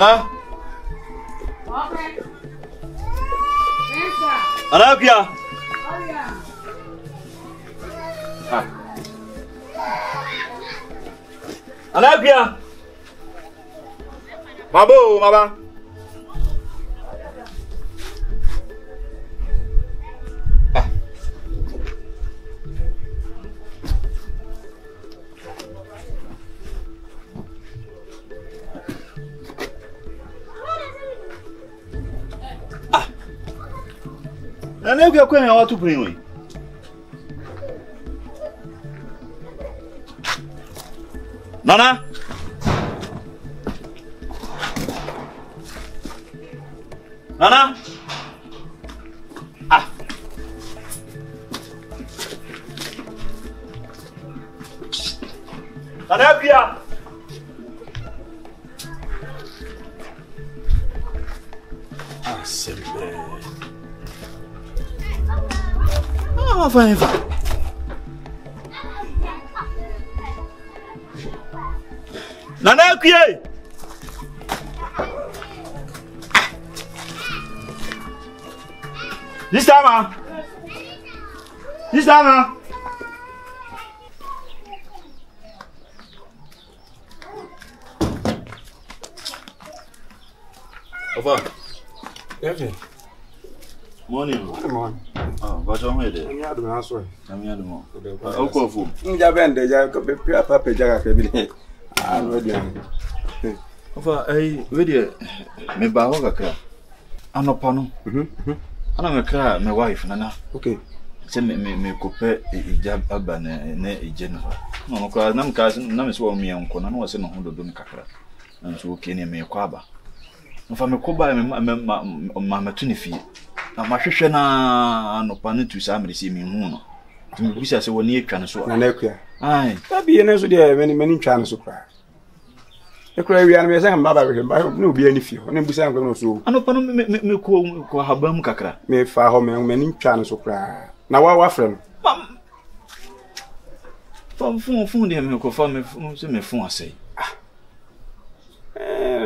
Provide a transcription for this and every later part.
Ana? Okay. Ana pia. Ah. Ana pia. Mabo, maba. Ah. Na nem que eu conheço outro primo aí. Nana? Nana? Ah. Nana pia. Ah, sempre. Ah, vai. Nana kuye. This time. Over. Evening. Morning. Morning. But I'm here. I'm here to answer. I'm here tomorrow. Okay, fool. Njabende ja ko be papa jaga ka bi. Ah, no dia. Over, we dey me ba ho kakra. Anopa no. Ana me kra me wife nana. Okay. Se me kope ija aba na ije no. No kwa na mka na me so o mi enko na no se no ho dodo me kakra. Na so okay ne me kwa aba. Mfa me koba me metu ne fie. Na mahwehwe na anopa no tu sa amresi mi hu no. Tumi bisa se woni atwa ne so. Na na kua. Ai. Tabi ne so dia mani twa ne so kwa. Ekura wi an me se mbaba hwe ba no obi ani fie. Ne bisa ngwa no so. Anopa no me ko habam kakra. Me fa ho me mani twa ne so kwa. Na wa frɛ no. Fun de me ko fa me se me fun asai.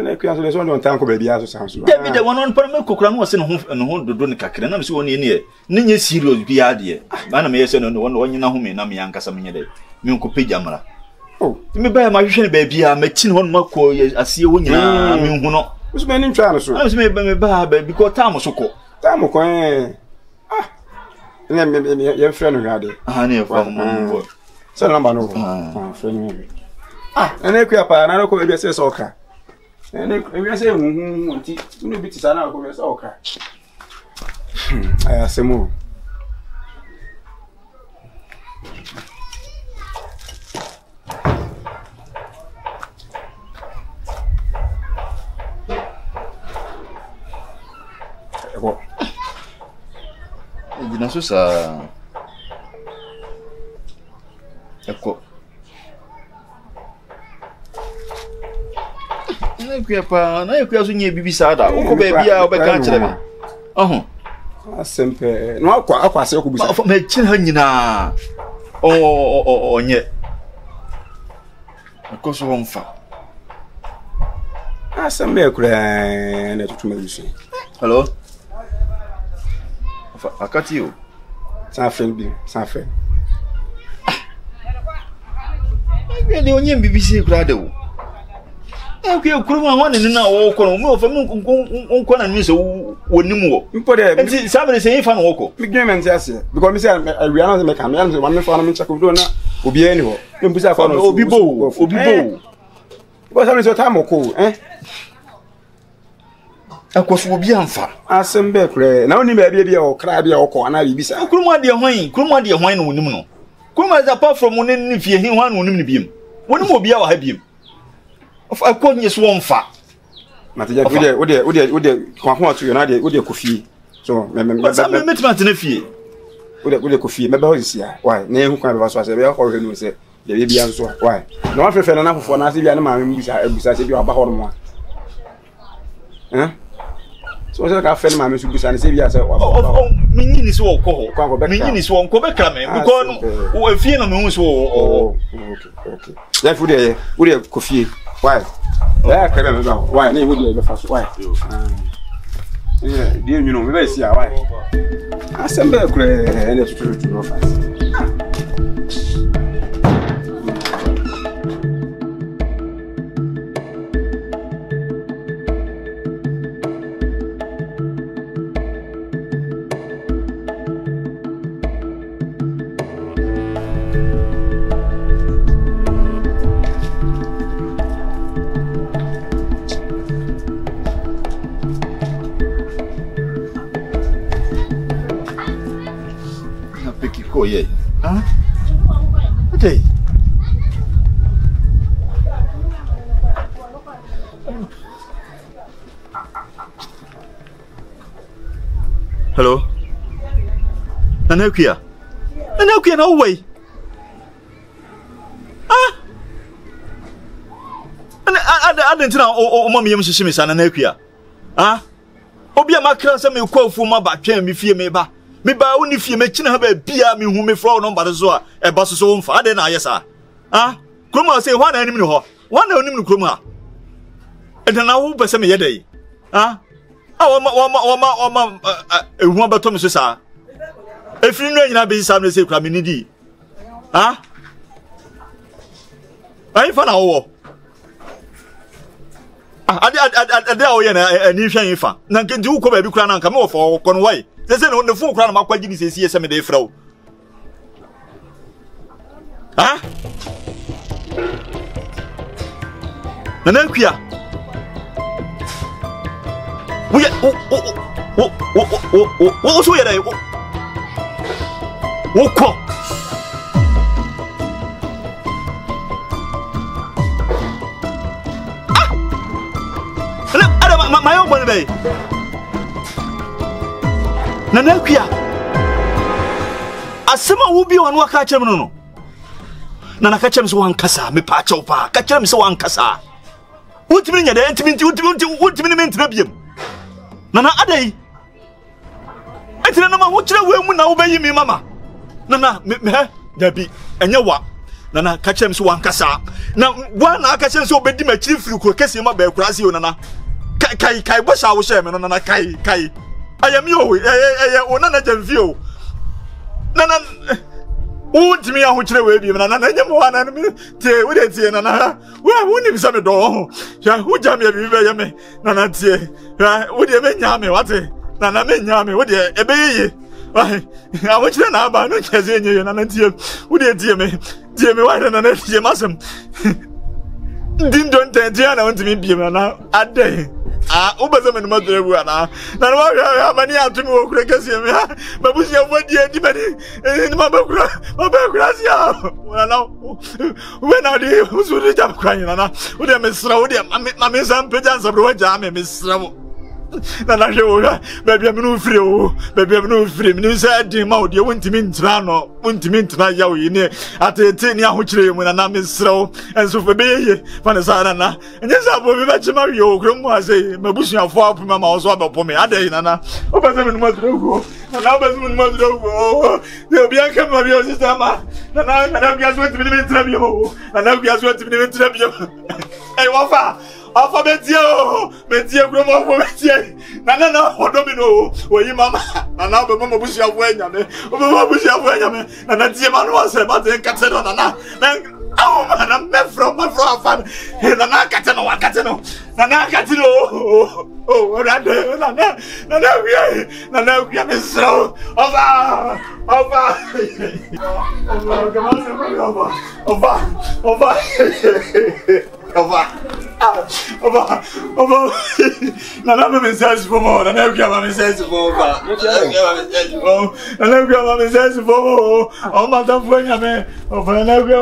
Na kua so le so don tan ko ba bia so san so. David de wonon pa me kokura no se no ho dodo ne kakra na me se woni ne ne nye serious bia de. Ba na me yese no wonyina ho me na me yankasa me nye de. Me ko page amra. Oh, me ba ma hwehwe ne ba bia ma tin ho no mako asie wo nyina me hu no. So mani twa ne so. Na me ba because time so ko. Time ko ye frɛ no hwade. Ah ne fa mo. So number no. Frɛ no. Na kua pa na ko be se so ka. We say nti no bi tisana ko be say oka. Aya semu. Eko. Dina so sa. Eko. Na kua so nye bibisa da. Wo ko ba bia obeka kire me. Asempe. No akwase ko bisa. Ma chin ha nyina. Onye. Akoso wonfa. Asembe kura na tutuma bisu. Hello. Akati o. San friend. De onye bibisi kura de o. Okay, kuruma wane nina wo kono me ofa nko na nso wonim wo mpo de nti sabe se yifa no woko migment ase because me say awia na me kam ya me wan me fa na me check do na obi ani ho me mbusa fa no obi bo because am so time ko akoso obi amfa asembe kure na oni ba bia o kra bia o ko na bibisa kuruma de hwan no wonim no kuruma is apart from one ni fie hin hwan no wonim ni biem wonim obi a wa ha biem of course yes one fa mateja ode kwa atu yo na de ode kofi so me metima tena fie ode kofi me ba hozisia why na ehu kwa be so ase be ho hwe no se de bia so why na wa fefe na fofo na ase bia na ma me busa se bia ba ho no mo so se ka fe na ma me su busa se bia se wa minyi ni so okọ ho minyi ni so onko be kra me because o fie na me hu so okay ya fu de kofi why Yeah, I remember. Why? They would be fast. Why? Yeah, dear, you know, we see why. I send back and it's true to go fast. Yeah. Huh? Okay. Hello. Nanekia. Nanekia, no way. Ah. I didn't know. Oh, mommy, I'm just missing Nanekia. Ah. Obia makra se me kwa fu ma ba twen me fie me ba. Me ba woni fie me kine ha ba bia me hu me fro number so a e ba so mfa ade na ayesa ah kroma say hwa na anim ni ho hwa na onim ni kroma e na wo be se me yedai ah ehu ba to me so sa efiri no nyina be sa me say kra me nidi ah ai fa na wo ade a wo ye na ani hwan yifa na nkendi wo ko ba bi kra na nka me wo fo ko no wai they say no the phone cry na makwaji ni sesi ese me dey frau ah nana kwia wo so ye dai wo ko ah ada my own money bay Nana Kia Asema wubi wanu waka chem no Nana ka chem so wankasa me pa cha opa ka chem so wankasa Utimi nya de utimi mentina biem Nana adai Etina na ma ho kire we mu na wo bayi mi mama Nana me dabi enye wa Nana ka chem so wankasa na wa na ka chem so obedi ma kiri firi ko kese ma ba kurase o nana kai bo sha wo she me no nana kai I am you, Nana Janvio. Nana, won't me out with you, Nana, one enemy, dear, with it, Nana. Well, wouldn't him some door? Who jam you, me, Nana, dear, would you make yammy, what? Nana, make yammy, would you, a baby? Why, I want you now, but no chasing you, Nana, dear, would you, dear me, why don't I see Massam? Didn't tell Diana want to meet you, Nana, a day. Ah, ubazame no madre buana. Na no mani atumi wo kure kase me ha. Mabusi afodi edi mani. Ni mabakura sia. Na we na di usuri jam kwan na. Wo de mesra wo de mame sam peja sabro wa jam me mesra wo. Na hwe wo baby am no free wo. Baby am no free. Me say di ma wo de wontimi ntra no. Wontimi ntra ya wo yini. Atete ni ahokire mu na mesra wo. Enso fe be ye. Fa na sa na. Enye sa bo be ba chima yo kro mu ase. Mabusi afo apu mama oso abapo me adai nana obazame no madrogo nana obazame no madrogo de obi anka ma bi o sister ma nana bi aso timi me trabio nana bi aso timi me trabio eh wafa betie kro mo fo betie nana odo mi no oyi mama nana obe mama busi afo anyame nana tie ma no ase ba te nkate do nana oh man, I'm not from afan. Nana kateno. Oh, Nana, we are so over. Nana me says for more. Nana me says for more. Nana me says for more. Oh, Madame Funyame. Oh,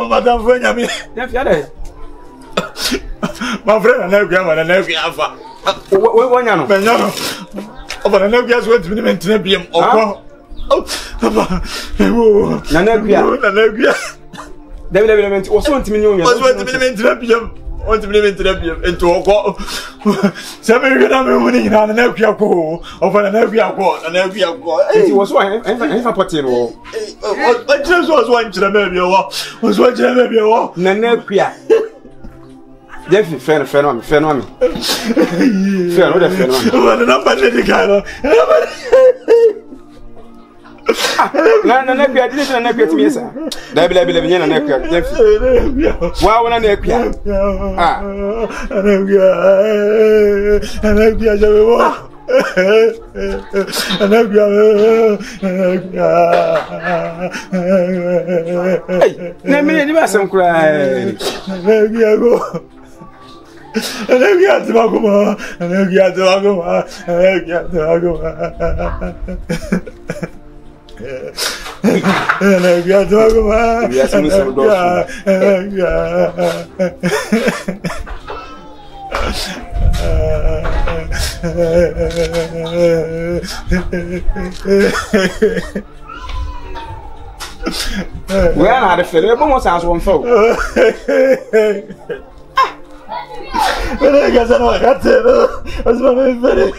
Madame Funyame. My friend, Nana Afa. What Nano? Oh, but Nana went to be Trebium. Oh, Nana. David was 20 million. Was 20 million Trebium. Want to believe into them into a call. Some of them winning on an Elkia call, of an Elkia call, an Elkia call. It was one, and if I put in all. I just was one to the baby, was watching the baby. Nanelkia. Jeffy, friend, friend, what the friend? What the number the guy? No, didn't neck me, sir. Dabby, and neck, Jeffy. Why when I neck ya? Let me give some cry. And then we had to walk over, and then we had to walk over, and then we had to walk over. And then we had to walk over. We had to move some doors. We are not a fair, but most sounds one folk. I guess I know I got to. That's my friend.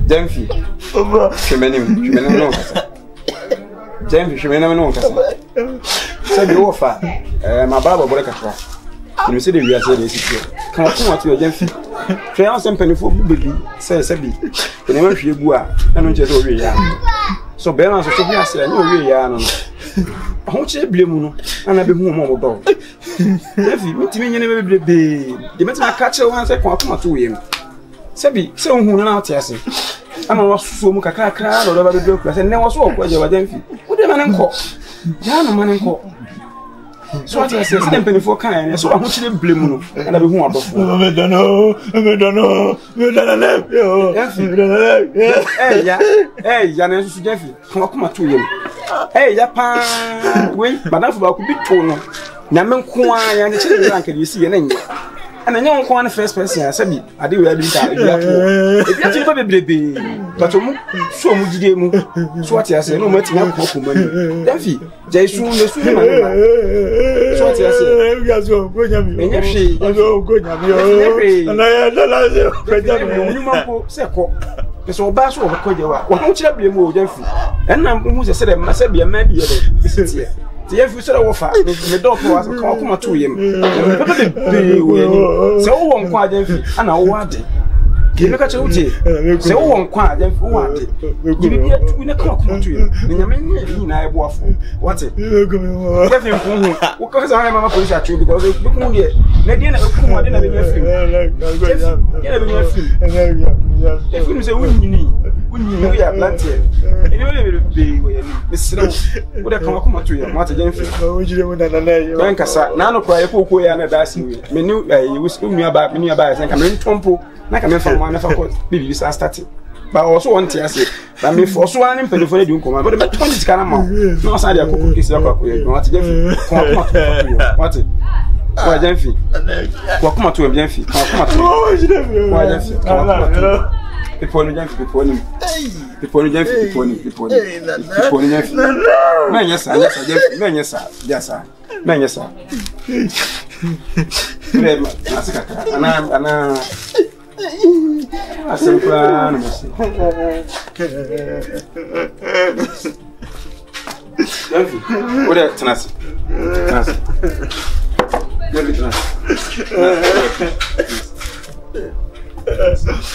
Dempsey. My Bible broke a crack. You see the real say come on to your Dempsey. Try on some penny for baby, says Sabi. The name of you, and just over here. So Bella should be as I know we are. I want you blame and I be more about. If you meet me, you never be the better catcher once I come to him. Sabi, so who not yes. I'm a so much a car or over the block, and never saw what you were then. What the man and call? Jan man and call. So what I say, send penny for kind, so I want you to blame and I be more about. I don't know. Hey, Janet, Jeffy, come to him. Hey, Japan, wait, but that's what could be told. Namen Kwan and the children can you see an angel. And I know one first person, I said, I do really that. If you probably be, but so much game. So what I say, no matter how money. Daffy, Jason, the swim. So what I say, and if she, and I had the last so bass over Kojawa. Why don't you be more Jeffrey? And I'm who said, I must be a man here. The every sort of offer, the doctor was come to him. So one quite and I want it. Give a catch of tea. So one quiet and for what? Give me a clock to you. In I waff. What's it? Because I am a police at you because they look more yet. Nadine, I didn't have a film. If you say, we are planted. And you will be Miss Snow. Would I come to you? What a Jennifer? Bankasa, none of cry, poor and a dicing. Menu, you will spoon me about me about and come in Tompo. Like a from one of our babies are starting. But also want to say, that me for so an penny you come, but about 20 caramel. No side of cookies, what it? Why, Jennifer? Come to him, Jennifer. Come to why, Jennifer? People, yes,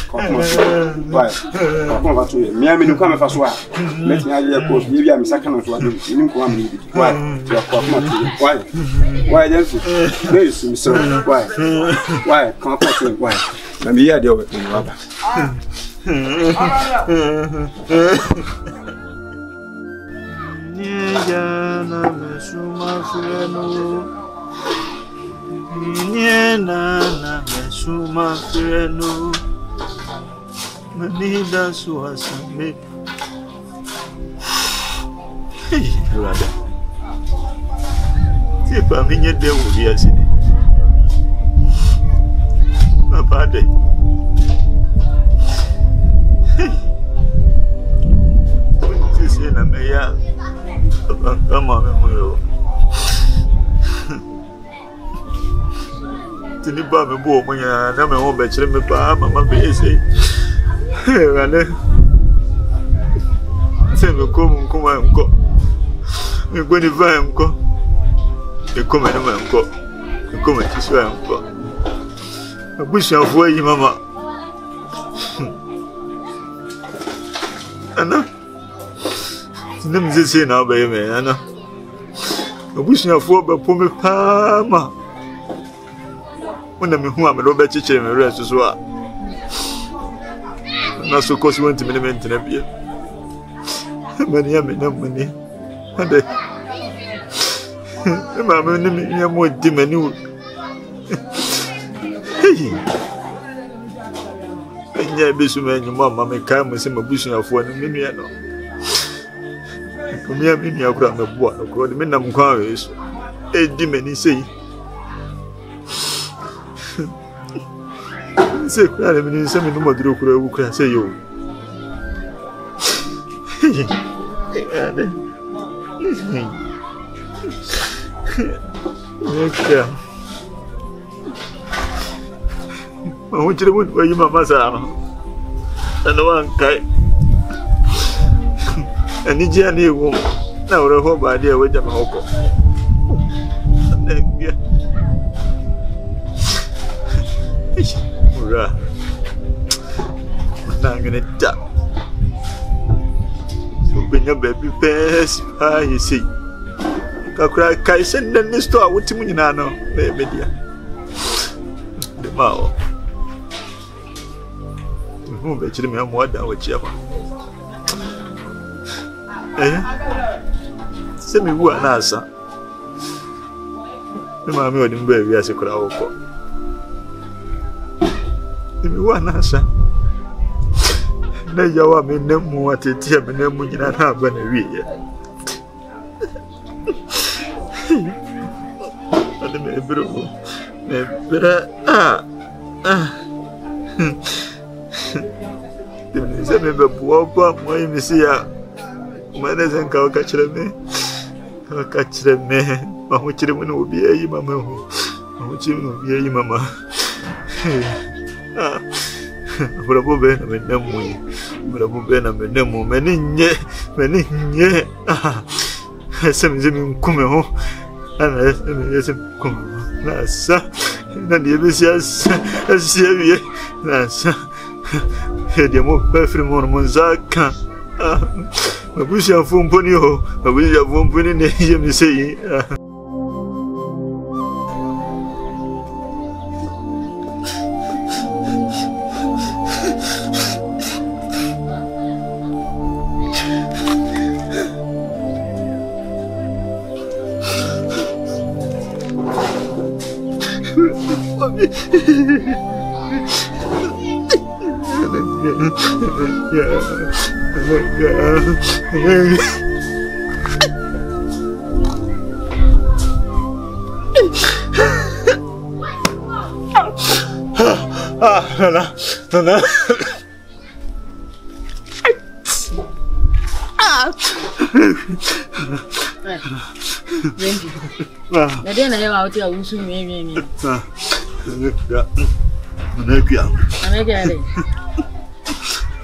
come over to you. Me, I mean, you come for swap. Let me have your post. Maybe I'm second of what you come. Why? Why, then? Very soon, sir. Why? Come up to him. Why? Let me hear the other thing, Robert. Niena mesuma freno manida suasame rada se pa minha de ouvir assim papa de se na meia ama meu ni ba me bo mo ya na me ho be kire me ba mama be ese rane se me ko nko Me go ni va enko. Me come no enko. Me come ti so enko. Abusuafo yi mama. Ana. Nem zese na ba ye me ana. Abusuafo ba po me pa ma. Wona me hu amelo ba chiche me re so a. Na so kosi wonti me me ntena bia. Mani ya me na mani. Ade. Mama me me ya mo di mani wo. Enya besu me nyuma mama me kai mo se mabusuafo no me nua no. Omi abi ni akura me boa akura me nam kwa Yesu. Edi mani sei. Se kwale me se me no maduro kura wu kura sei yo. Ade. Okay. I want you to wait for you, Mama. And one guy. And it's a new woman. Now, the whole idea with them. Hurrah. I'm going to die. Open your baby face. You see. I send them this store. What you mean, Nano? Baby, dear. The mouth. Who bet you me more than what you have? Send me one answer. The mammy or the baby as a crowd. Give me one answer. Now you are me no more at it. You have no money and have a real. Se me be boa mo mi se ya mane zen ka ka kire me ma ho kire mo no obi ayi mama ho ma ho kire no obi ayi mama bravo be na me nemu bravo be na me nemu me ni nye se mi nkume ho ana se mi nkume na sa na ni be sia wie na sa de mo perfre mo monzaka abusia fomponi ho abusia fomponi ne ye mi sei Nana. Na dia na yawa oti awusu nwe.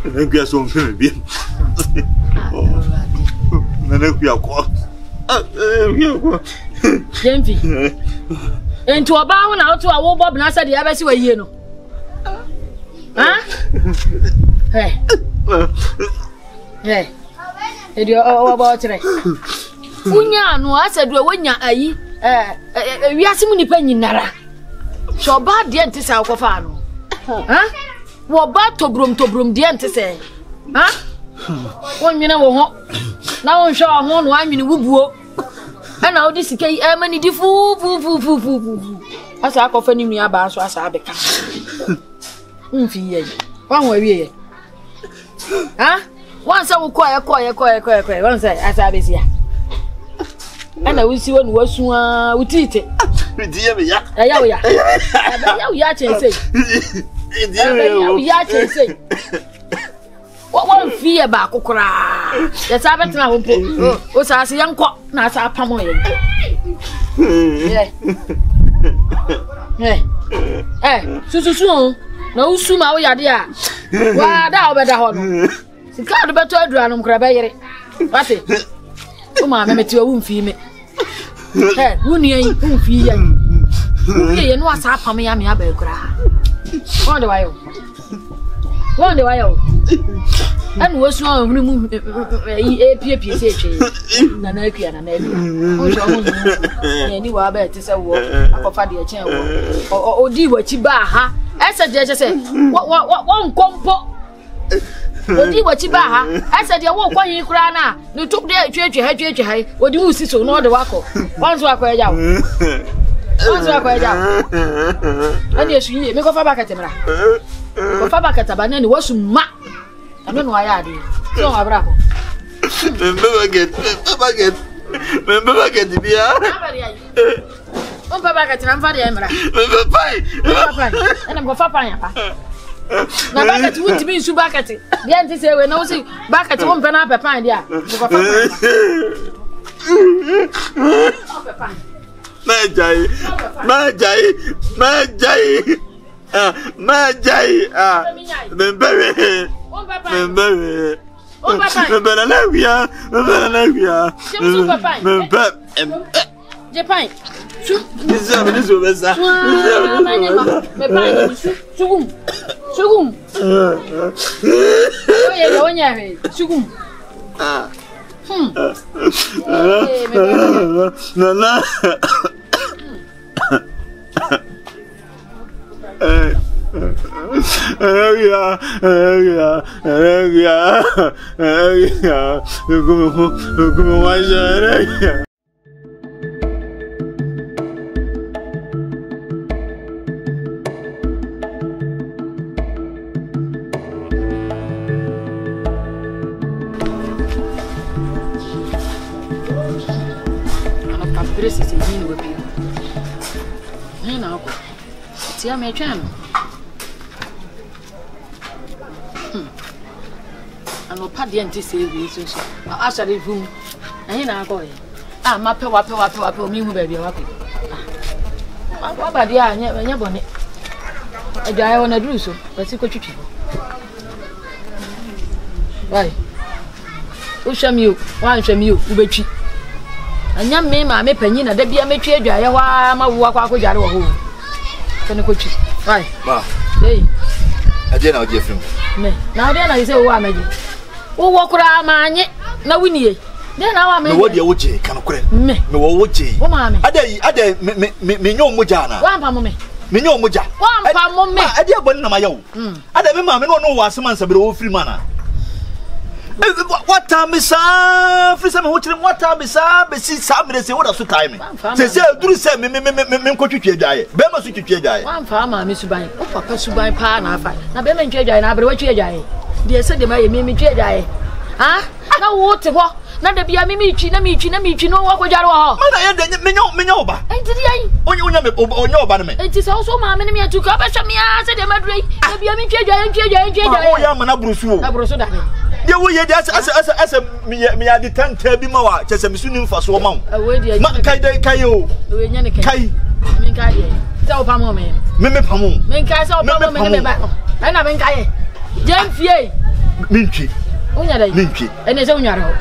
Nana so mfe bi. Nana kuya ko. Jemfi. Enti oba hu na oto awo bob na asa de abesi wa yie no. Ha? Hey. Edi o ba o kire. Unya no asa do wonya ayi wiase mu nipa nyinara. So ba de enti sa akofa no. Ha? Wo ba tobrom de enti se. Ha? Won nwene wo ho. Na won hwa ho no anwene wubuo. Ana odi sika yi mani di fu. Asa akofa ni nua ba so asa abeka. Mfi ye. Wa ho awie ye. Ha? Wan sa wo koye. Wan sa asa besia. Ana wisi wonu wasu a utite. Diye me ya. Ya. Ya chense. Ya chense. Wan fi ye ba kokora. Ya sa betena ho po. O sa ase yanko na asa pamo ye. Susu. Na usuma wo yade a. Wa da obeda ho no. Sika do beto adura no mkra be yire. Wate. o ma me meti wo mfi me eh wunu yen mfi ya ye no asa pam ya me aba ekura wonde wayo anu wosu on mu pie se twe na na akua na na bi o jo ho ne ni wa ba ti se wo akofa de chen wo odi wachi ba ha ese de che se wo nkompo odi wachi ba ha ese de wo kwanyi kura na ni tup de twetwe ha odi usi so no de wako wanzo akwa wo wanzo akwa ani esu yi me ko fa ba katemra ko fa ba kataba na ni wosu ma ano no aya de so abra ko Remember get bia. On papa ka tram fa de emra. Pai. Ana go fa pa ya pa. Na ba ka ti wuti bi su ba ka ti. De anti se we na wo si ba ka ti wo mpa na papa de a. Go fa pa. Majai. Membere. On papa. Japan. Sugum. Tia me twa no ano pa de ante se wi so asare vum ahin na akọ ma pe wa mi hu ba bia wa pe wa ba dia anya bone ajaye wona duru so basi ko twitwi wai o hwami o wa hwami o u betwi anya me ma me panyi na da bia metwi ajaye wa ma wo akwa akojare wo ho kene ko twi wai ba hey aje na oje film me na ode na ise wo amaje wo wo kura amanye na winie de na wa me me wo de wo je kan kure me wo je wo ma me ade me nyo moja na wa mpa mo me nyo moja wa mpa mo me ade abon na mayo ade me ma me no wo asema nsabere wo film ana what time is free some hotel what time is be see some say what so time say duru say me nkotwetwe adwaye be ma so twetwe adwaye wa mfa ma me suban o papa suban pa na afa na be me ntwe adwaye na abre wa twe adwaye de se de ma ye me twe adwaye ha na wo te ho na de bia me twi no wo kwajare wo ho mana ye de menyo oba enti di ai onya oba ne me enti se so ma me ne me atuka ba hwa me a se de ma dure de bia me twe adwaye o ya mana burusu da ye wo ye de asa me ya de tanta bi ma wa chese me sunu mfa so ma ma kai o we nya ne kai me kai ye se o pa mo me pamo me kai se o pa mo me ne ba na me kai jem fie minchi unya dai minchi ene se unya re ho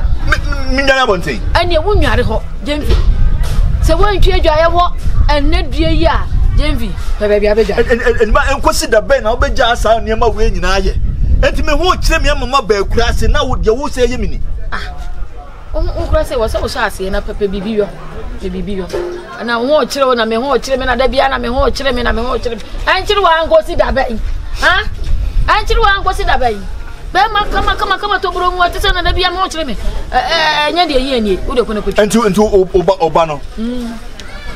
minyana bonten ene unya re ho jem fie se wo ntwe adwaye wo ene due yi a jem fie pe ba bia bedwa en ma enkosi da ben na obegya asa niam we nyina ye enti me ho kire me mama ba akurase na wo de wo se ye mini kurase wo se wo sha ase na pepe bibiyo na ho kire wo na me ho kire me na da bia na me ho kire me an kire wa ankosi da ben ha an kire wa ankosi da ben be ma kama to bro mu atese na da bia me ho kire me nya de yi ani wo de ko na ko enti oba no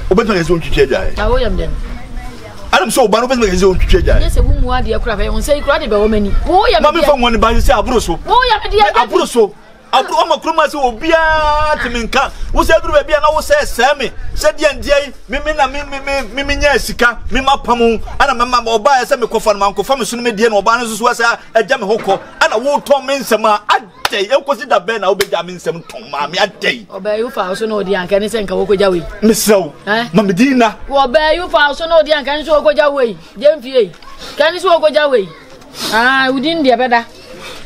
obeto na zo ntwitwe adwaye na wo yam den Adam so oba no obeto na zo ntwitwe adwaye yes wo mu ade akura be won sei kura de be wo mani wo yam ma me fa won ba se aburo so wo yam de aburo so aburo ma kuruma se obia timinka wo se duru be bia na wo se seme se de ndie me nya sika me mapamu ana mama oba ya se me kofa no man kofa me sunu me die na oba no so se agya me hokọ ana wo to me nsema adai enkosi da be na obegya me nsem ton ma me adai oba yu fa so no di anka ni se nka wo koja we mesew ma medina oba yu fa so no di anka ni so koja we jemfie kan ni so koja we udin de beda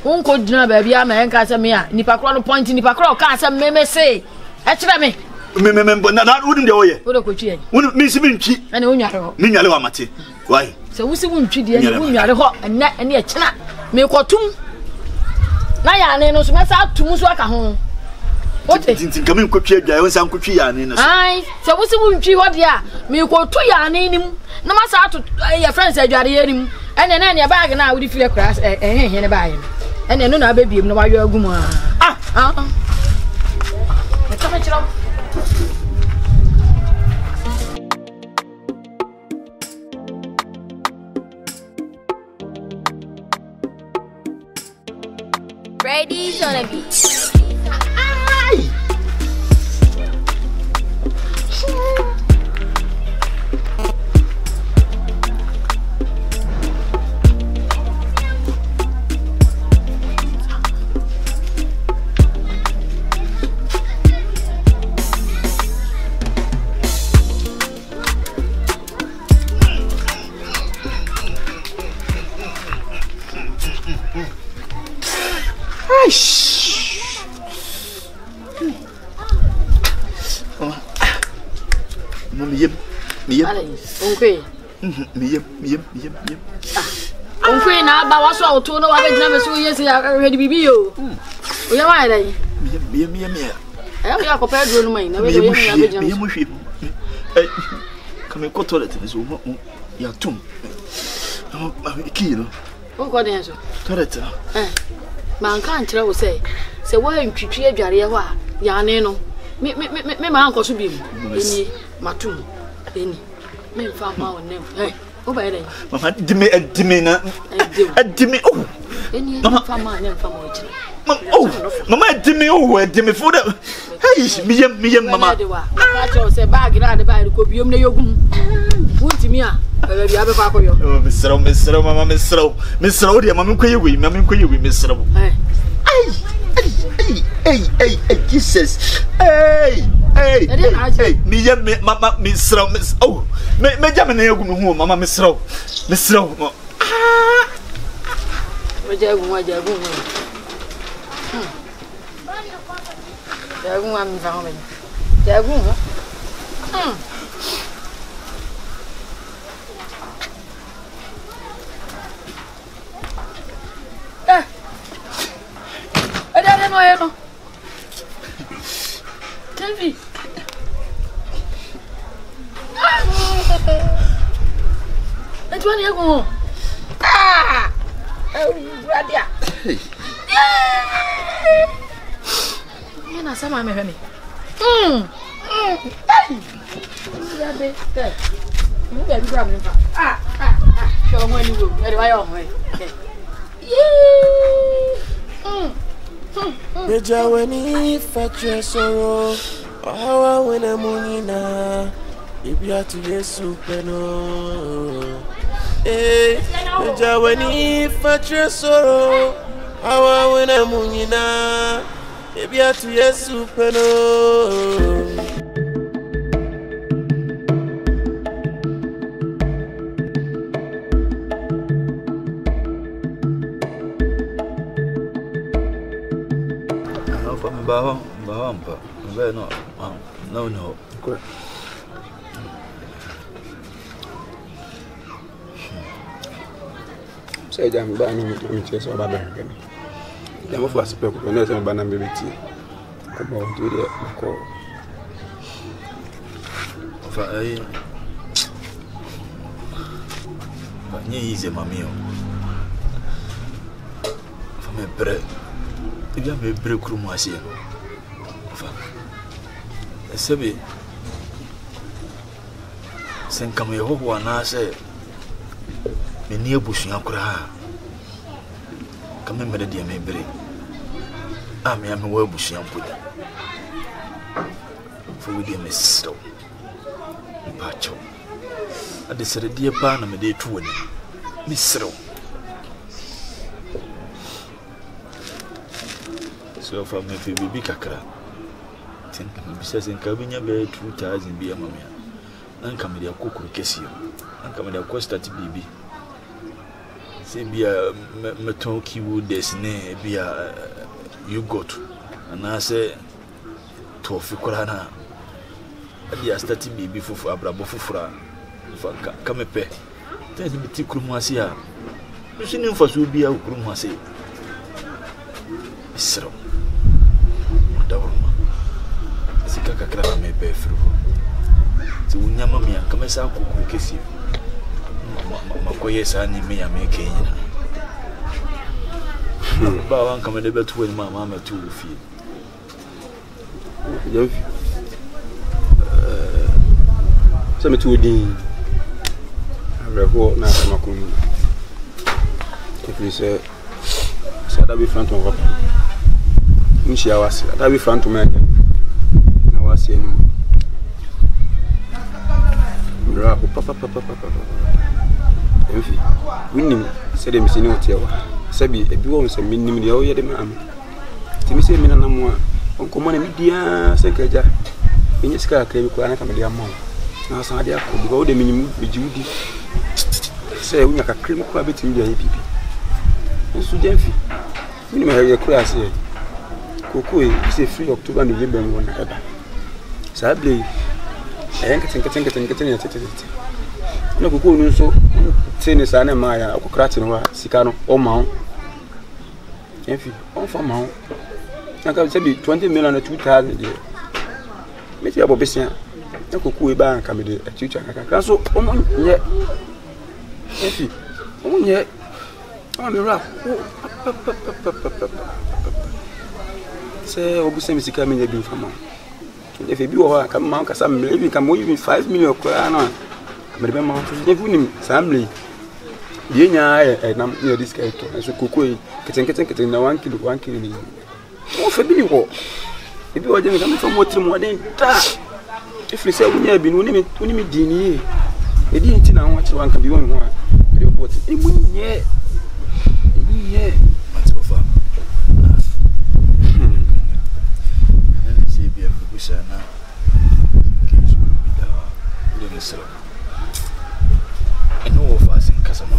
unko dina ba bia ma enka se me a nipa kro no point nipa kro ka se me se Echira me. Me na wouldn't the way. Wo do ko twi. Wouldn't miss me chi. Ana wo nware ho. Me nwale wa mate. Why? So wo si wo ntwi de wo nware ho enne ene echina. Me kotum. Na ya ne no so me sa atum so aka ho. What is it? Come in, coach, I want some coach. Aye, so what's the woman tree? What, dear? Me go to your name. No matter your friends said you are hearing, and then your bag now with the feel crash and buy him. And then no baby, no, why you're a woman. Brady's on a beat. Uncle na ba waso auto no wa be jina me so yesi ya ready bibi yo. O ya wa dai. Me. Eh ya ko pedro no mai na be yo ya be jina. Me mo hwe. Eh come ko toilet ni so ya tum. Ki no. O ko den so. Toilet. Man kan kire wo say wa ntwitwi adware ye ho a ya ne no. Me ma anko so bi mu. Eni matum. Eni. Me fa ma won nem. O ba yele. Mama dime na. Dime oh. Eni fa ma nem fa ma o kire. Oh. Mama dime food. Hey, me mama. Ka cho say bag na de ba ko biom na yogum. Wuntimi a ba bia be fa koyo. Oh, Mr. Mama Mr. Dia mama koye wi Mr. Hey, Jesus. Hey, me mama Mr. Oh, me jam na yegum hu mama Mr. Wajagu. Jagu am fa ho me. Jagu. Ada no eno. TV. Edwani ego. Radia. Mena sama me hwemi. Ya be. Mu be bi bra me fa. Show mo ni wo. E de wa yo ho. Meja weni fetche soro awa wena munina ibia tu Yesu peno meja weni fetche soro awa wena munina ibia tu Yesu peno Bahompa. No. Correct. Say jam ba ni mi che so ba ba ga ni. Jam fo aspe ko no se ba na me beti. Ko ba on dire ko. Fa ai. Ba ni ize mamio. Fa me bre. Ibia me bre kru mu asie. Fa. Sebe. Sen kam ye ho na se me ni ebusu akura. Kam me mede dia me bre. A me am wo ebusu ampodi. Fo we dia me sto. Pacho. Ade sere dia pa na me de tu woni. Me sero. So for me bibi kakra. Tin bisa sen ka binya be 2000 bia mamia. Nan ka me de kokuru kesio. Nan ka me de ko start bibi. Se bia me ton ki wo desne bia you got. And I say to fi kura na dia start baby fufu abrabo fufura fa ka mepe tani mi ti kuru mu ase a so ni mfa so bia kuru mu ase isro dawruma sika kakra na mepe fru ti unyama mi aka mesa kokuru kesi makoye sa ni me ya me kenyina ba wan kama de betu wani mama metu fi Yofi. Some to din. Revo na makunu. If you say that be front of papa. Nshi awase. That be front of me. Na wase ni. Bra papa. Yofi. Winning say dem sini hotel. Sabi ebi wo se minim de o ye de ma am. Ti mi se mi na mo a onko na media senkaja. Enye sika akra bi ko ana kama de amon. Na san ade akọ because de minim ejiwudi. Say unya ka krem ko abetimi de ayi pipi. Nsu jamfi. Minim ha ye kura ase. Koko e se free October ne yebe mo na eba. Sa ble. Keten ya tete. Na koko nu so tene sa na ma ya akokra te no sika no o ma ho. Jamfi, on fa ma ho. Na ka se bi 20 million na 2000 de. Me ti abo besia. Na koko e ba nka me de atucha kaka. So o mo nye. Jamfi, o mo nye. O me ra. Se obusa mi sika me nye bi fama. If you are come on cause I'm living come even 5 million krana. Me be ma to je funim family. Ye nya nam near this guy to. So kokoi keten na 1 kilo ni. O fa bi ni ho. E bi o je me come from what mo den ta. If you say we nya bi no ni me di ni. E di nti na ho akire wan ka bi won ho a. E bo ti e mu nye. Sana kisu bida ile misro eno ofasi kasama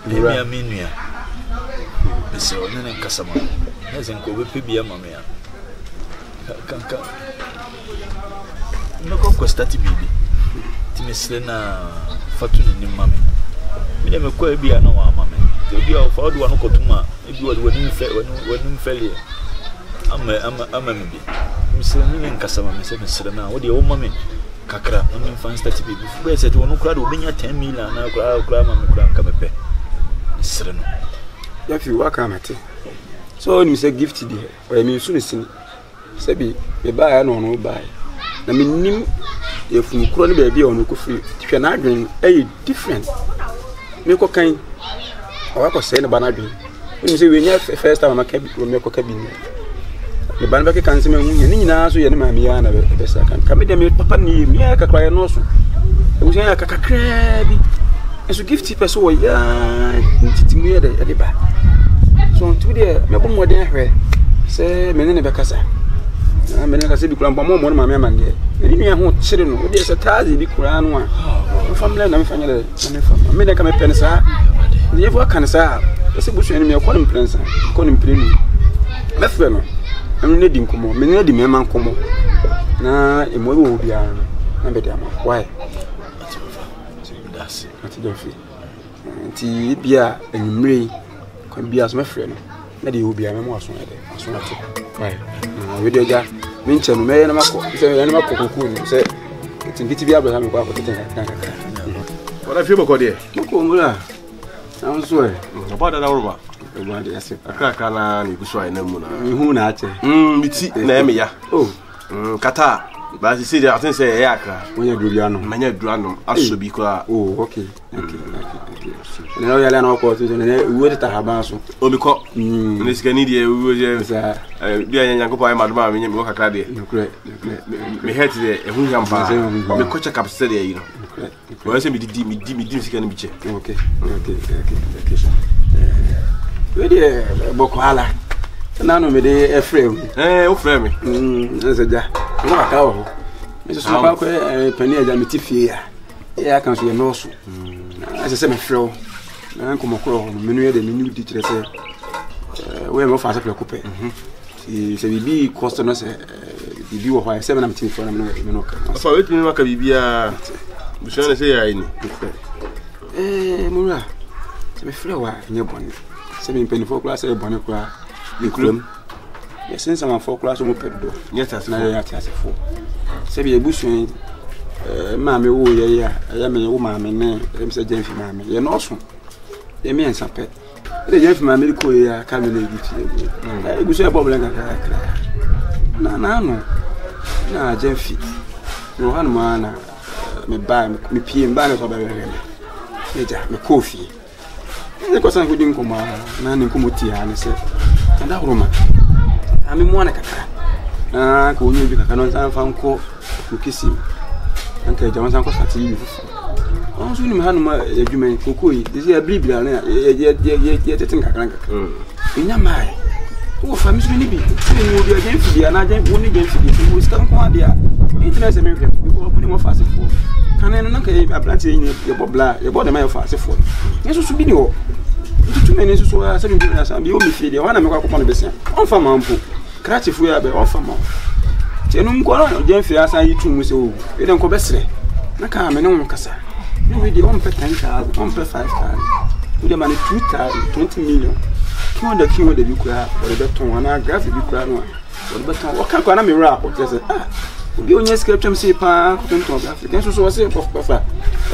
mia minua misro nene kasama neze nko be pebia mamea kanka ndoko ko stati bibi timisle na fatuni ni mame mine mekọ ebia na wa mame ebia ofa odu anu kotuma ebi wani mfeli ama mi bi misere ni nkasama misere na wo de wo mame kakra no fan start bi fu be se to no kura de obenya 10 million na kura mame kura nka mepe misere no ya fi waka mate so ni say gift di o mi su ni sini se bi be ba ya no ba na mi nim e fu kura ni be bia o no ko free hwe na adwen e different me ko kan awa ko say na ba na adwen ni say we nya first time ma ka bi me ko ka bi ni e ban ba ke kan se me hu ni nyina so ye ne ma mi ya na be sa kan ka me de me papa ni mi ya ka kwa ye no so e wo ya ka kakra bi e so gift person wo ya ntiti mu ye de ba so tu de me bo mo de hwe se me ne be kasa na me ne kasa bi kura mbo mo ma me man de ni mi ya ho chire no wo de se tazi bi kura no a family na me fanya de na me fama me de ka me pen sa ye fo kan sa se bu so ni me ko ni prensa ko ni prenu me fe no me di nkomo me ne di me man komo na e mo wo bia na be dia ma why that's ati do fi ti bia enumre ko bia so me frɛ no na de wo bia me mo aso ade aso ati why we de ga me nche no me na makɔ se me na makɔ koku ni se tinkiti bia bra me kwa ko tete kan wala fi bako de ko mo la na so e ba da roba ba de ase akaka na ni buso ai na mu na ihu na ache miti na eme ya oh kata ba si de atin se ya aka wonya duriano manya durano aso bi ko oh okay na ya la na ko so na wo de ta haba so o mi ko ni sikani de wo je bia nya nyanko pa ma do ma me wo kakra de me het de ehun yamba me ko check up se de yi no wo se mi di sikani bi che okay we de boko ala na no me de efrem o frem nse ja no aka wo me so pa ko pani aja me ti fie ya kan so ye no so ase se me frɛ na nko mokro me no ye de me ni di kire se we mo fa se frɛ ko pe se bibi cost no se bibi wo hwa se menam tin fo na me no ka afa wetin no ka bibia bushana na se ya ni mura se me frɛ wa nye bɔne se me mpani fo kura se bɔne kura le kurom ye sensa ma fo kura so mo pedo nyeta se na ya tia se fo se bi ebusu ma me wo ye ya me wo ma me ne em se jen fi ma me ye no so ye me ensa pe e jen fi ma me ko ye ya ka me na ebusu ebusu e problem ka na no na jen fi no han ma na me ba me pie mba na so ba re meja me kofi ne ko san ko din ko ma na ne ko moti ya ne se kada roma ami mo na kaka na ko nyu bi kaka no san fa nko ko kisi anka jama san ko sati bi fufu on su ni me hanu ma adwuma kokoi disi ya biblia na ye tetin kaka nya mai wo fa mi su ni bi ni wo bi agen fidi na agen wo ni gen fidi wo ska ko adia internet se me hwe ko ni mo fa se fo kana no nka ye abranti ye ye bobla ye bod ma ye fa se fo yesu su bi ni wo tutu me ni su so se mi bi na sa bi o mi fidi wana me kwa ko no besia on fa mampo krati fu ya be on fa ma tenu mko no je fi asa yi tu mu se o e den ko besre na ka me no kasa no we di on pe 10,000 on pe 5,000 we de mani 20 million kiwo de bi kura o de beton wana graph bi kura no o de beton o kan ko na me rap o tese obi onye scripture se pa ko tonton graph ken so se pofa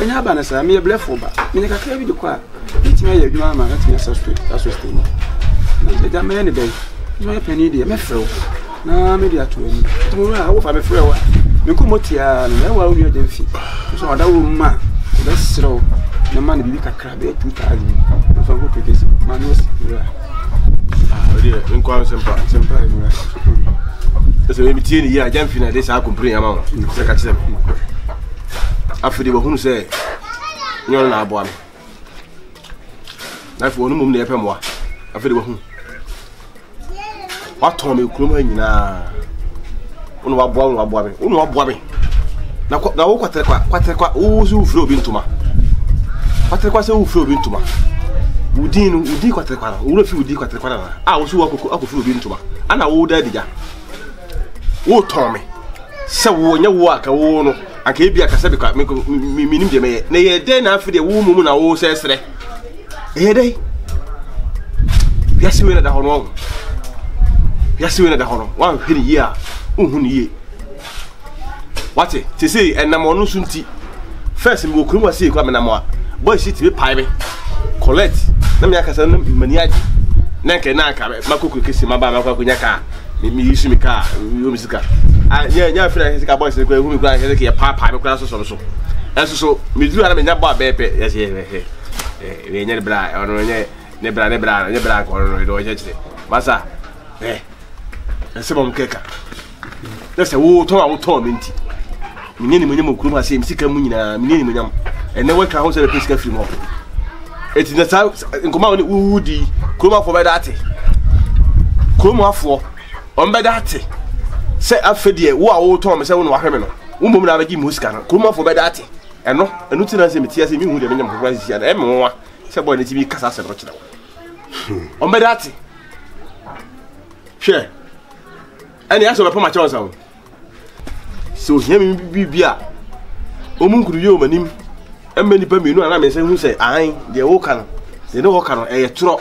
enya ba na sa me blefo ba me ne kakra bi de kwa itime ya adwuma ma na time sustain na de me ne be no e pani de me frɛ na me de ato ani to ra wo fa me frɛ wa me ko motia na wa onye de mfi so ada wo ma be sro na ma ne bi kakra be 2,000 na fa ko pekesi ma no ra nkwa sempa mura ese we mitie ni ya jamfi na de sa compre ya ma se ka chise afidi bo hunu se nyo na abo am na fo onu mum na epem wa afidi bo hunu wa to me kurom ha nyina onu wa bo me na wo kwatere kwa wo su ufro obi ntoma kwatere kwa se ufro obi ntoma udi kwatere kwa na wo fi udi kwatere kwa na wo su akofro obi ntoma ana wo da dija wo to me se wo nya wo aka wo no aka ebi aka se be kwa minim de me na ye de na afide wo mum na wo sesere dai yasi we na da hono wa hwiri ye a unhu ni ye wate te say enam onu sunti first me okuru wa say kwa me na mo boy shit be pai be collect na me aka se mani aji na nke na aka makoko kesi maba makoko nya ka mi yisu mi ka yo misika nya fira sika boy say kwa hu mi kwa se ke pa me kwa so enso mi duru ana me nya ba bepe yes we nya bra ono ne bra ko ono do je chire masa ese bom keka nese wo to minti minni munyam okuru ma se misika mu nyina minni munyam ene we ka ho se pesika film ho eti na sa nkoma woni wudi kuruma fo be date kuruma afo on be date se afedie wo a wo to me se wo no wahwe no wo mom na ba gi musika no kuruma fo be date eno ti na se metia se mi hu de menyam ko kwasi ya e me wa se boy ne ti bi kasa se ro kira on be date hwe ani aso be poma chawo sawo so hia mi bibia omunkuru ye omanim embe nipa menu ana me se hu se an de wo kan de no wo kan e tro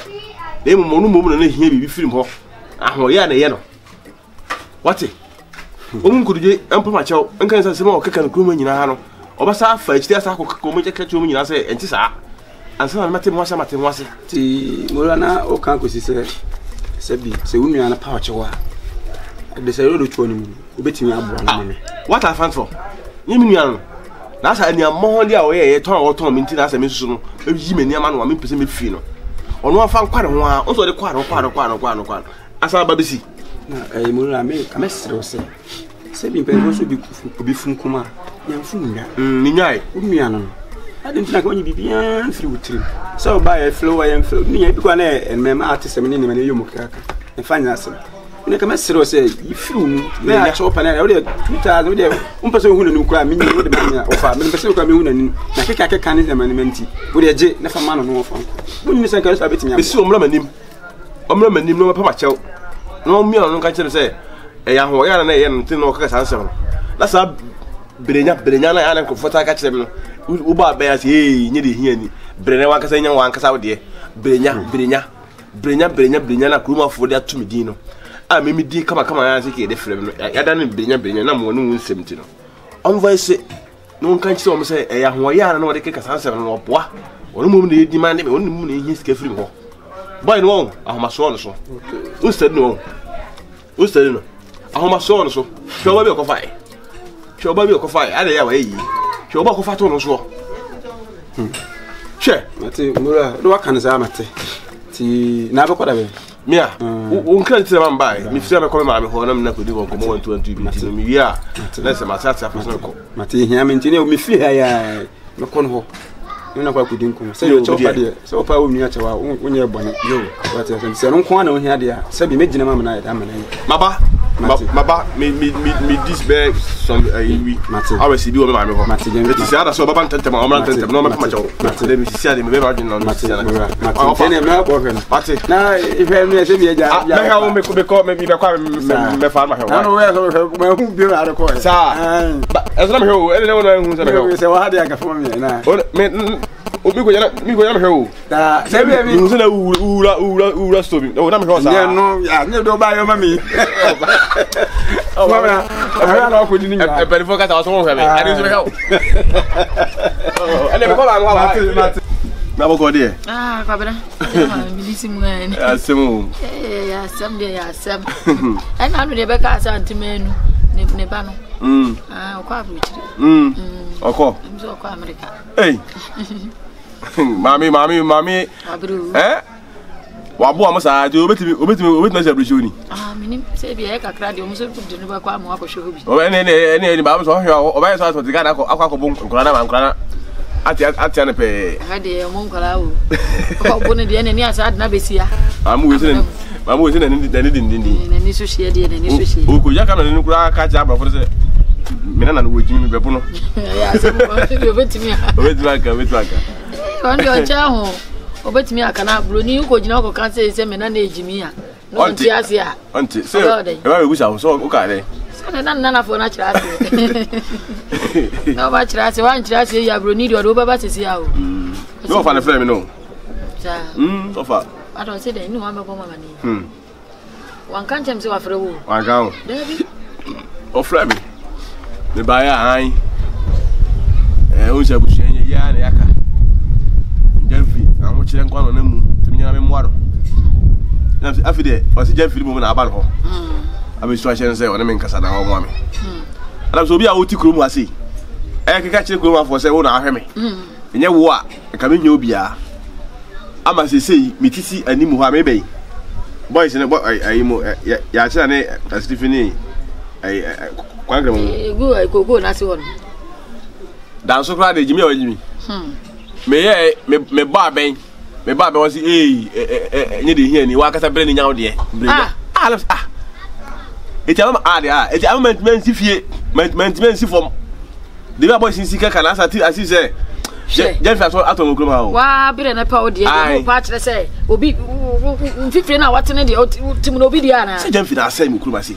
de monu na hia bibi firim ho aho ya na ye no wate omunkuru je empoma chawo enkan se ma o keka no kuma nyina ha no obasa afa achiti asa akoko mo keka chawo nyina se enti sa ansa na mate mo ase ti morana o kan ko si se bi se unu ana pa chawa de say rodo chuo ni mu obetimi abo na me what I found for yimi nuan na asa ani ammo ndi a wo ye ton minti na asa me susu no yi mani ama no me pese me fi no ono afa nkware ho a onso de kware asa babisi na mo na me ka mesre se bi mpen so bi obi fun kuma ya fun nwa ni nyai nua no ade ntina ka onyi bibia firi wutrim so ba ya flow ya flow ni ya bi kwa na enmema artist me ni me yomo kaka e fanya asa ne kama sero se ifiru me a chopa na o de 2000 o de person hu na nim kura me ni o de manya o fa me person kura me hu na nim na keka kan ne manimenti o de je na fa ma no no fa mo ni se kan so abetimi be si omra manim no pa ma chew no mi no kan kire say e ya ho ya na e no tin no ka san se no na sa brenya na ya na ko fota ka kire no u ba ba ya say nye de hia ni brenya wa ka say nya wa ka sa wo de brenya na kuruma fo de atumi din no a me di kama ya say ke de frem no ya da ne brenya na mo no nsem ti no on voice no kan kire o mo say e ya ho ya na wo de ka san se no boa onu mum ne di man ne onu mum ne hi ska free ho boy no ahoma so no so o study no ahoma so no so shoba bi ko fai ada ya wa yi shoba ko fato no so che mate mura do wakan za mate ti na ba kwada be mia o nkan ti ma mbai mi fi na ko ma me ho na me na ko di ko mo 120 bi ti no mi wi a na se ma sa fa so ko mate hia me ntini o mi fi ha ya me ko no ho na kwa kudin ko se yo chopa de se o pa o nua chewa onye bone yo what you say no kwa na o hia de a se bi me gina ma na ya da ma na maba me this bag some we always see bi o me ma me ho it is ada so baba ntente ma o ma ntente no ma ma chewo de mi si ade me be margin no si ana tene me ko fe na ife me se bi ja me ha o me ko me bi be kwa me fa ma he wa no we so me hu bi na ko sa ezra me ho ele ne wona hu se me ho se wa ha de aga fo me na me mi go yana me ho da se bi mi hu se na ura stop o na me ho sa ne no ya ne do ba yo mami mama ara na ko di ni ya e beri fo ka ta so mo fe me ani so me ho ele me ko ba mo ba na bo ko de kwabra mi lisi mu ngani asemu ya sam de ya sam ai na no de be ka sa antimenu ne ba no kwa bru chiri oko mzo kwa America mami abru wabo amusa je obetimi se bru ni minim se bi e kakra de omuso de no ba kwa mo akosho hobi o ne ba so hwa o ba so to tika na akwa bo nkura na ati ane pe ha de mo nkura o ko bo ne de ne ni asa na besia amu wese na ni so hie de ni so hie o ko ya ka na ni nkura ka ja ba fo se mina na no wojimi me bebo no ya se mo obetimi aka on do cha ho obetimi aka na bro ni ko gina ko kan se mina na ejimi ya no nti ase a onti se e ba we gusa so o ka de se na fo na chira ase no ba chira ase wan chira ase ya bro ni do baba sesi ya o no fa na frame no cha so fa ado se de ni wa me ko mama ni wan kan chem se wa fre wo wan kan David o frame me ba ya han o se bu shenye ya na yaka Jeffrey amu chire nkwa no namu timinya me mwaro na afide o si Jeffrey mo na aba no abi so ahye nse o ne me nkasa na wo mo ame ala so bi a oti kuro mu ase keka chire kuro mu afo se wo na ahwe me enye wo a ka me nya obi a ama sesei mitisi animu ha me bei boys ne boy ayi mo ya cha ne Stephen ai kwangra mo go na se won dan so kra de jimi o jimi me ba ben won si nye de hia ni wa kasa bre ni nya wo de bre eti ama men si fie men si form de ba boy si kaka na asi se Jeff aso atom okrom ha o wa bre na pa o de no pa kire se obi fifire na watene de tim no obi dia na se Jeff na asem okrom ase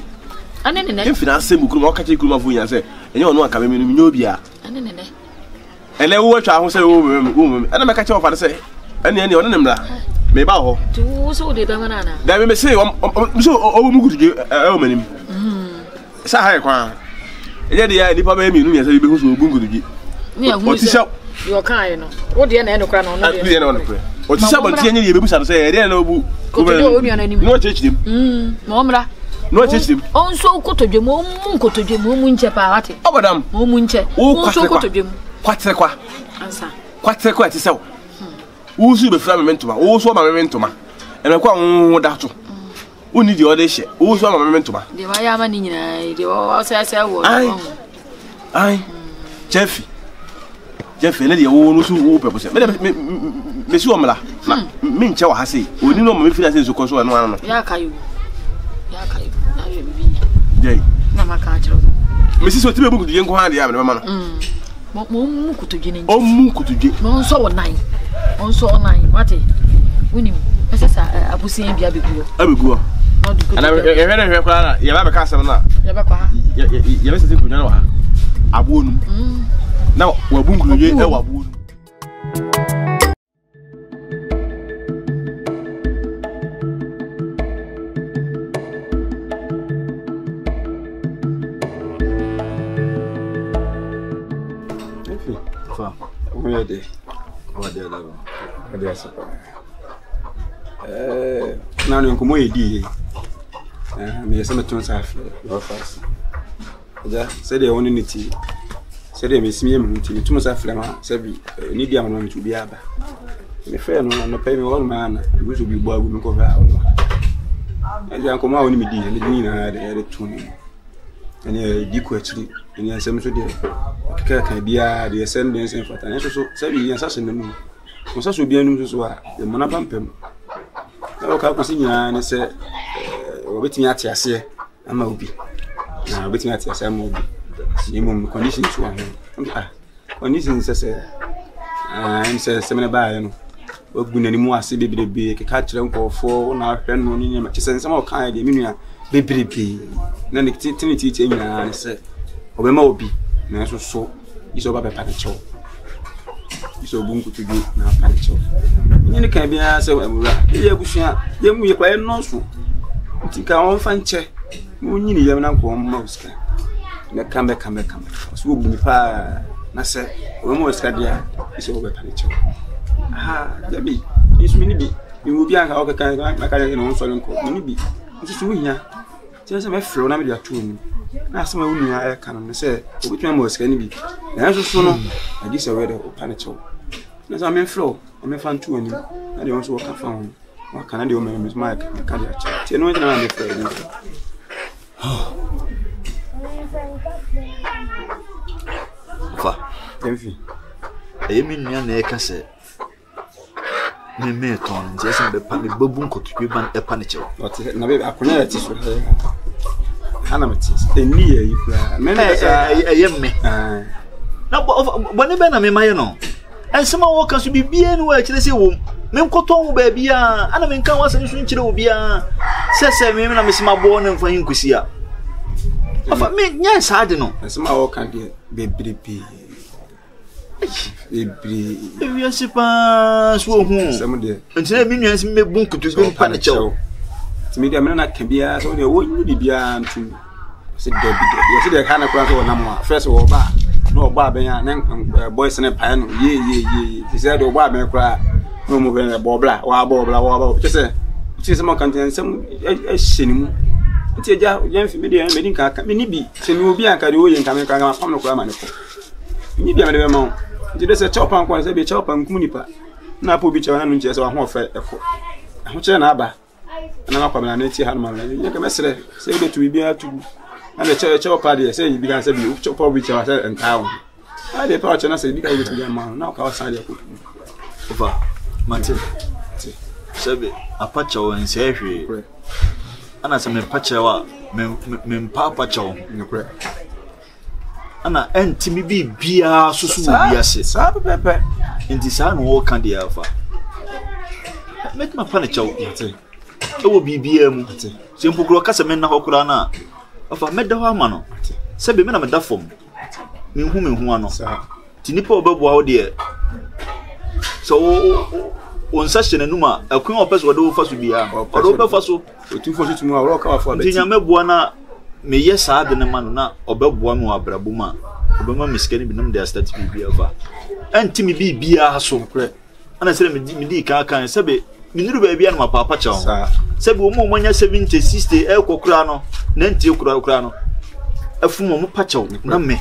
ane ne Jeff na asem okrom o ka kire okrom afu nya se enye ono aka me nya obi a ane ne ele wo twa ho se wo ana me ka kire ofa se ane ono nemra me ba ho tu so de ba mana na da me se o mu guduje o manim sa ha kwa enye de ya nipa ba mi nu nya se be hu so o guduje ni ahu se yo kan no wo de na enokra no no de na onokra o ti sha banti enye ye bebu sa se de na obu ko de o mi ananim no chechidim mo mra no chechidim on so kotodwe mo mu nche pa wate obadam mo mu nche on so kotodwe mo kwatere kwa ansa kwatere kwa ti se wo su be fra me mentoma wo so ma me mentoma ene kwa wo da to uni di ode hye wo so ma me mentoma de wa ya ma ni nyina de wo se wo ai Jeff ele de wo no su wo pepo se me su omla na me nche wa ha sei oni no me fira se so ko so no ano ya kayu na je bibi jey na maka chiro me si so ti be bugu de nko ha de ya me mama no mo kutudwe ni o mu kutudwe no so wo nine on so nine wate wini Sasa abusin bia beguo. Abeguo. Ana ehwe kwa ya ba ka asem na. Ya ba kwa ha. Ya be sese kunya na wa. Abuonum. Na wa bunkuru ye e wa abuonum. Ready. What the other? Now you come edi. Me say me tun safi. Your fast. Ja, say dey woni niti. Say dey me simi me niti. Me tun safi ma say bi ni dia ma me tu bi aba. Me fe no pay me won ma na. We so bi bo agu me ko fa won. Ja ko ma woni me di, ni na dey tun ni. Ene di ko achiri. Ene asem so dey. Kaka bia dey send den sen fata. Enso so say bi yan sa se nanu. Mo sa so bia nu so a, de mo na pampem. O ka ko sinya ne se obetimi ate ase ama obi. Na obetimi ate ase ama obi. Ni mo condition to an. Condition se em se me na ba ye no. Ogu nani mu ase bebrebe ke ka kire nkofo na ahwe no ni nyama. Kise nsema o kan de minua bebrebe. Na ne tiniti nyina ne se obema obi. Na so iso ba pepa cho. Iso bunku tugi na pa cho. Ni kan bia se amura. Ye busua, ye mu ye kwa no so. Ntika on fa nche. Mu nyini ye na nko ma uska. Na kambe. So obu ni pa na se o mo uska dia iso ba pepa cho. Jabi. Isu mini bi. Mi mu bia ka o kan na ka ye no so nko. Mini bi. Nti so hia. Ti se me fro na me dia to ni. Na asema wonu ya kan no se obetuma mo uska ni bi. Na so no agi se we de o pa cho. Na so me fro me fan tu ani na de won so ka fa won wa kana de o me mic ka de acha ti no na me fro ni Fa enfi mi nua na e ka se me ton je se be pa me babu nkotukwe ban e pa ne chewo na be akona ya ti so ana mati eni ye ikura me na sa me na bo ne be na me maye no ensema wo ka so bibia no wa kire se wo me nkoto wo ba bia ana me nkan wasa nso nkire wo bia se me na me sima bo na mfa hinkusi a afa me nya saade no ensema wo ka de bebrebe ebi asipa so hu ntina me nua nsem me bunkutu go pa na chewo timi dia me na ka bia so de wo nyi bibia ntu se de bi se de ka na kura so na mo first wo ba no ba ben ya boys ne pa no ye ti say do ba ben kura no mo ben bo bla wa ti se mo kan ten sem e hyeni mu ti eja ye mfi media me din ka me ni bi se mi obi anka de wo ye nka me ka pam no kura ma ne ko ni bia me de ma ti de se chopan kwa se bi chopan kum nipa na po bi che na no nche se wa ho fe e ko ho che na aba na ma kwa na ti ha no ma ye ka mesre se de tu bi atu and the church party say you began say you chop up with your and town. I dey pouch na say because with your man now ka wasa dey ko. Over. Mate. Sabe apacha wo nse hwe. Ana se me pacha wa me papa chawo. Nokre. Ana entimi bi bia susu bi ase. Sa pepe. Enti sa no wo kan dey alfa. Make my pana chawo. Mate. E wo bibia mu. Mate. Se mpokuro kasa me na hokura na. Afa meda ho ama no sebe me na meda fom me hu ano ti nipa obebua wo de so on session numa akun opes wo de wo faso bia o do be faso otu fo tutu mu a wo ka wa ti nya mebua na me yesa de ne ma no na obebua me wa brabo ma obema miskani bi nam de start bibia ova anti me bibia so ana sele me di kan sebe me niru ba bia na papa cha ho sebe wo mo nya 70 60 e kokura no na ntie kura no afumo mo pacha na me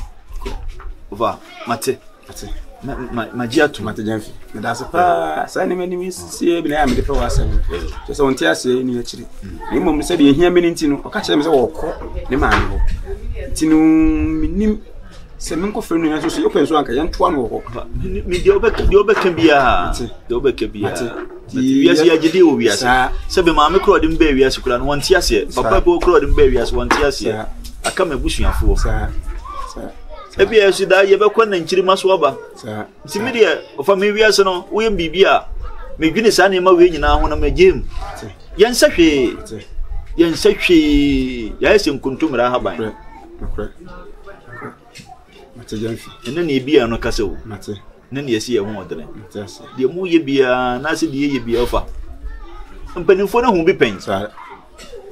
ova mate magia tu mate janfi me da pa sa ni mani sie bi na me de fa wasa so so ntia sie ni akiri ni mo se de ehia me ni ntino o ka kire me se wo ko ni ma ni ho ntino minim se men ko fenu ya so yo penso anka ya ntoa no ho mi de obeka bia wiase ya gidi wo wiase sebe maame kro de mba wiase kura no wonti ase papa po kro de mba wiase wonti ase aka mabusuafo ebi yesu da ye be kwa na nkiri maso oba nti mi de ofa me wiase no wo yem bibia me dwene sa ne ma we nyina ho na magem yen sahwe ya ese nkuntumra haban mate janfi ene ne bia no kase wo mate ne ne yesi ye ho odere de mu ye bia na se de ye bia ofa mpanimfo na hu bi pen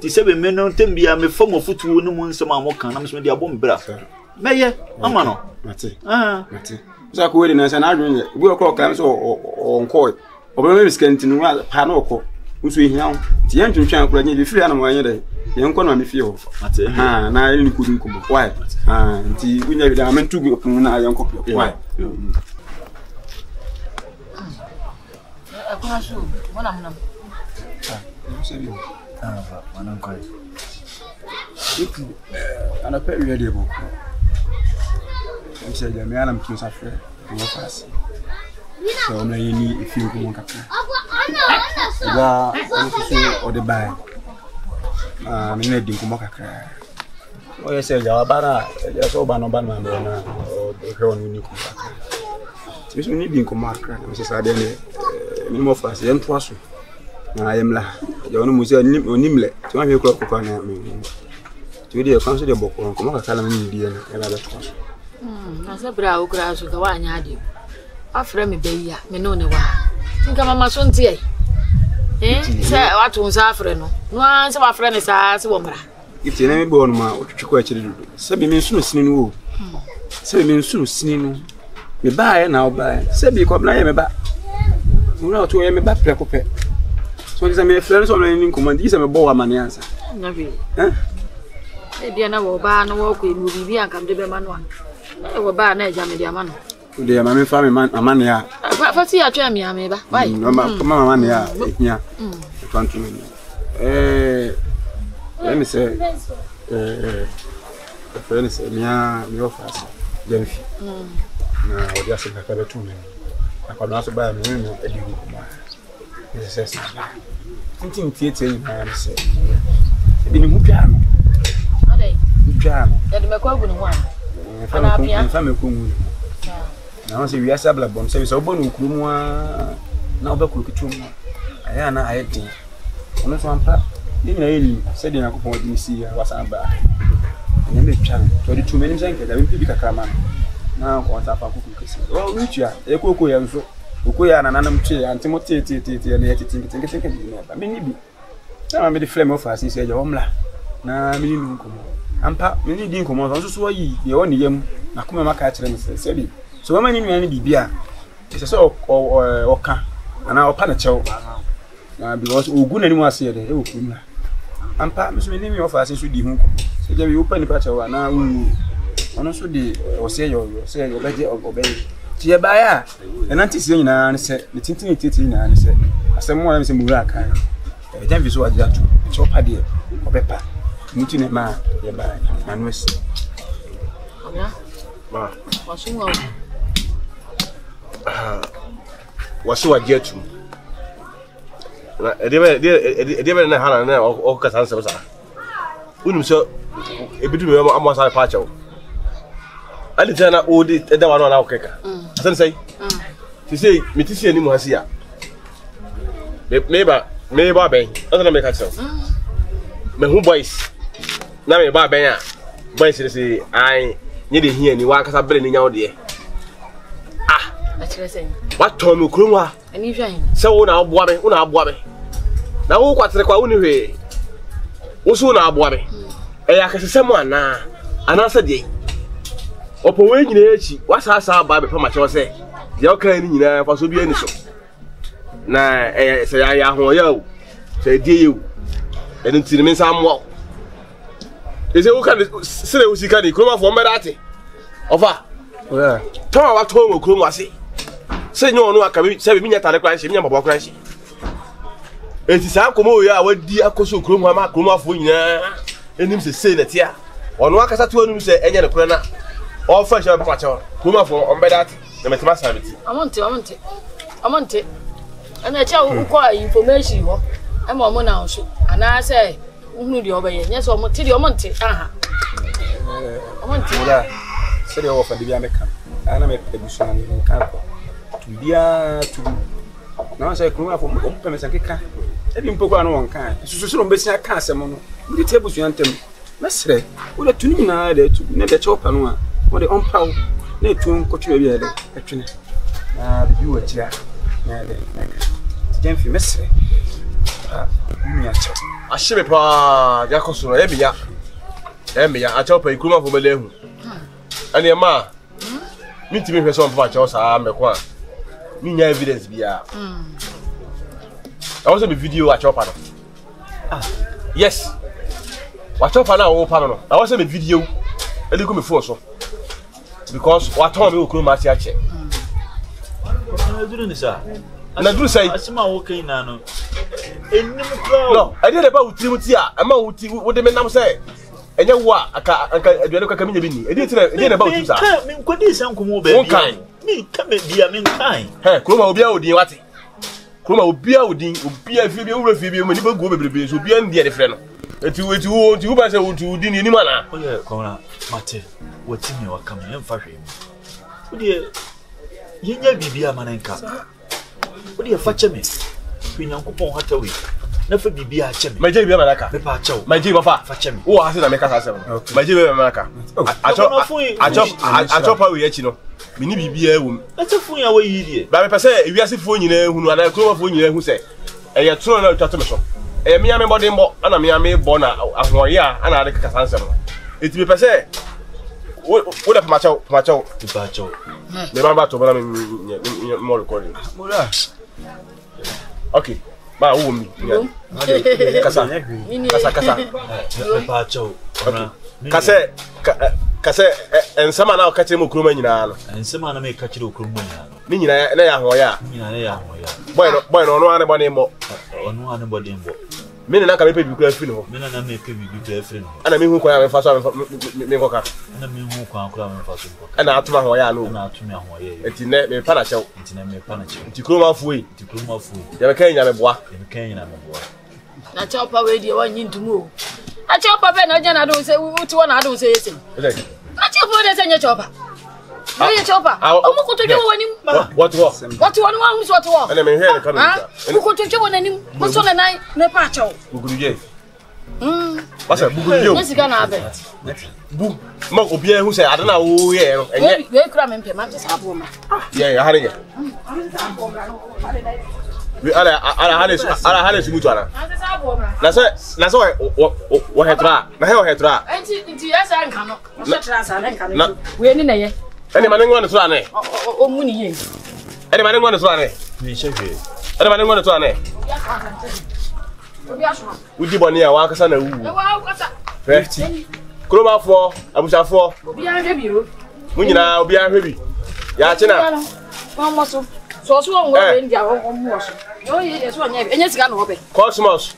ti sebe me no tembia me famo futu no mu nsem amokan na me so de abom bra meye ama no mate so ko we na se na adwen bi okro kan so onko obo me miskanti no pa na okọ nso ehia ti yen twetwan akura nya bi firi ana mo anya de yen ko na me fie ho mate na ni ku dun kubo why nti unya bi da me ntu bi na yen ko why akwa so mona mona manan kai ana pe wi de bo am se jami ana mtu safre mo fasi so na yini ifi ko mo kakra da on so o de bai mi ne din ko mo kakra o yese ja bara ya so ba no ba na do na o de ko ni ko kakra ti so ni din ko mo kakra mi se sa de ne mi mo fasi en to aso na ayemla ya onu musi onimle ti ma fi ko ko na mi ti de kan so de boko ko mo kakala na ni di na ya ba to aso na se bra o kra so ka wa nya ade afra me be ya me no ne wa tinka mama so ntie se watu nsa afra no no se wa afra ne sa se wo mra iti na me bo no ma otwiko akiri dudu se bi me nsu no sini no wo se bi me nsu no sini no me ba ya na oba se bi ko bla ya me ba no to ya me ba pre ko pe so disa me flare so na ni command disa me bo wa mane ansa na bi e dia na wo ba no wo ko mu bibi an kam de be manwa e wo ba na eja me dia mano de ma me fa me amane ya fa ti ya twa me ame ba why mama amane ya ehia twantu me let me say friends mia me offer Jennifer na odi ase ka be tu me akwa so ba me me edi ku ma yes yes tintin tietie ni ma se ebi ni mu piano adai piano ya de me kwa gu ni wa fa me ko mu na won se wi asa bla bom se so bo no kuru mu na obekuru kitu mu aya na ayeti ono so ampa ni na yeli se de yakopon odi si ya wasamba ni me piano to di tu me ni senke da bi bi kakama na ko ta fa ku kesi o wichia e ko ya nso ko ya na nanam tue anti mo tie na ya tinki ni ba me ni bi na me di flame of asi se ja omla na me ni nko mo ampa me ni di nko mo so so yi ye woni yam na kuma maka kire me se bi so mama ni nua ni bibia se so oka ana opa na chew na because ogu na ni mu ase ye de e okum na ampa me so me ni me of asi so di hu nko se ja bi opa ni pa chew na wu ono so di o se yo beje obey ti e ba ya enanti se nyina ne se ne tintin titi nyina ne se asem mo na se mura aka e jan vi so adi atu ti opa de obepa muti ne ma ye ba na no se ona ma wasunwa wasu adi atu na edebe na hana na o ka san se sa unum so ebidu me am wasa pa chawo ali tana odi eda wa na okeka asan sai ti sei mitisi ani mu hasia me ba ben asan me ka chawo me hu boys na me ba ben a boys say ai nye de hia ni wa kasa bere ni nyawo de a kire sen wa to me kurunwa ani hwan se wo na aboa me na wo kwatere kwa wo ni hwe wo so na aboa me e ya kasesem ana sa de opo we nyina echi wasasa ba be pa ma che se de o kan ni nyina fa so bi ani so na se ya ho ya o se die you eni ntiri me nsa mo ese wo kan sere wo sika ni kroma fo mbedate ofa oya to wa to mo kroma ase se nyo no aka bi se bi nya tare kran se nya babo kran se eti sa komo ya wadi akoso kroma ma kroma fo nyina enim se na tia ono akasa to anum se enye ne krona o fa sha pa cha kroma fo mbedate na metima sabiti amonte ana cha ukọ information ho e ma mo na so ana se uhunu di obaye nye so mo ti di omonte aha omonte ya se de o fa di bia meka ana me ebusu na nka ko tu bia tu na say kuma fo mo peme say keka e bi mpokwa no won kan susu no besia kan asem no ndi table su yantem mesre wo da tuni na da tu na da chopa no a wo de onpaw na tu nkotwe bi ede etwene na bi wo kira na de Jenfi mesre mi acha ahye pa yakoso no e meya a chopa ikuma fo melehu ane ma mi timi hwe so mpa cha sa mekwa mi nya evidence bia I want to be video a chopa no yes wa chopa na wo pa no I want to be video e dey go me phone so because what time me okuru ma ti ache na duru ni sa na duru say asima wo kan na no enim kra no I dey about utiri muti a ama wuti wo de me nam say enye wo aka aduane kwa kaminya bi ni e dey about utiri sa me nkodi san komo ba mi ka me bia me nkan he kuroma obia odin wate kuroma obia odin obia fi bi wura fi bi mo ni bagu bebrebe so obia ndi de frɛ no eti wo ba sɛ wo odin ni mana oye kona mate wati me wa kam em fa hwe mu wodi yenya bibia manenka wodi fa che me Nyankopɔn hatawe na fa bibia che me maje bibia manaka me pa chew maje ba fa che me wo hase na me ka sa sɛ maje bibia manaka acho pa we yachi no mini bibia ewu ete fun ya we yidie ba me pese ewiase fo nyina ehunu ana kroma fo nyina ehu se eye tro na twato me so eye me body mbo ana me bo na ahoye a ana ade kaka sansem no eti me pese wo da pamacho me ba to bana me mo recording okay ba wo mi kasa pacho kase ensama na okate mo kroma nyina no ensama na me ka kire okroma ni nyina na ya hoya boy no no ane bone mo onu ane bode mbo me na ka me pe bi kura firi no me na me pe bi kura firi no ana me hu kwa ya me fa so me koka ana me hu kwa kura me fa so ana atuma hoya no ana atuma hoya enti ne me pa na chew enti ne me pa na chew enti kroma fuyi ya me kan nya me boa na chopa we die wan yintumu o na chopa be na nya na do se uti wona ado se yesi na chopa de se nya chopa ye chopa o mu koto dwo wani what wani wa hu so to ana me here ka no mu koto dwo wani mo so na nai me pa chawo buguruje wasa buguruje o sika na abe bu ma obia hu se adana wo ye no enye we kura me mpe ma te sabo ma ye hare ye we ala hale su mutu ana na so wo hetra na he wo hetra enti ya sa nka no so tra sa na nka no we ni na ye ene mane ngwa ne so ane o mu ni ye ene mane ngwa ne so ane mi shege ene mane ngwa ne so ane obi aso udi boni ya wa kasa na wu wa kasa 50 kroma fo abusa fo obi an hwe bi o mu nyina obi an hwe bi ya china wa mo so so ngwa we ndia wo mo so yo ye so nya bi enye sika no be cosmos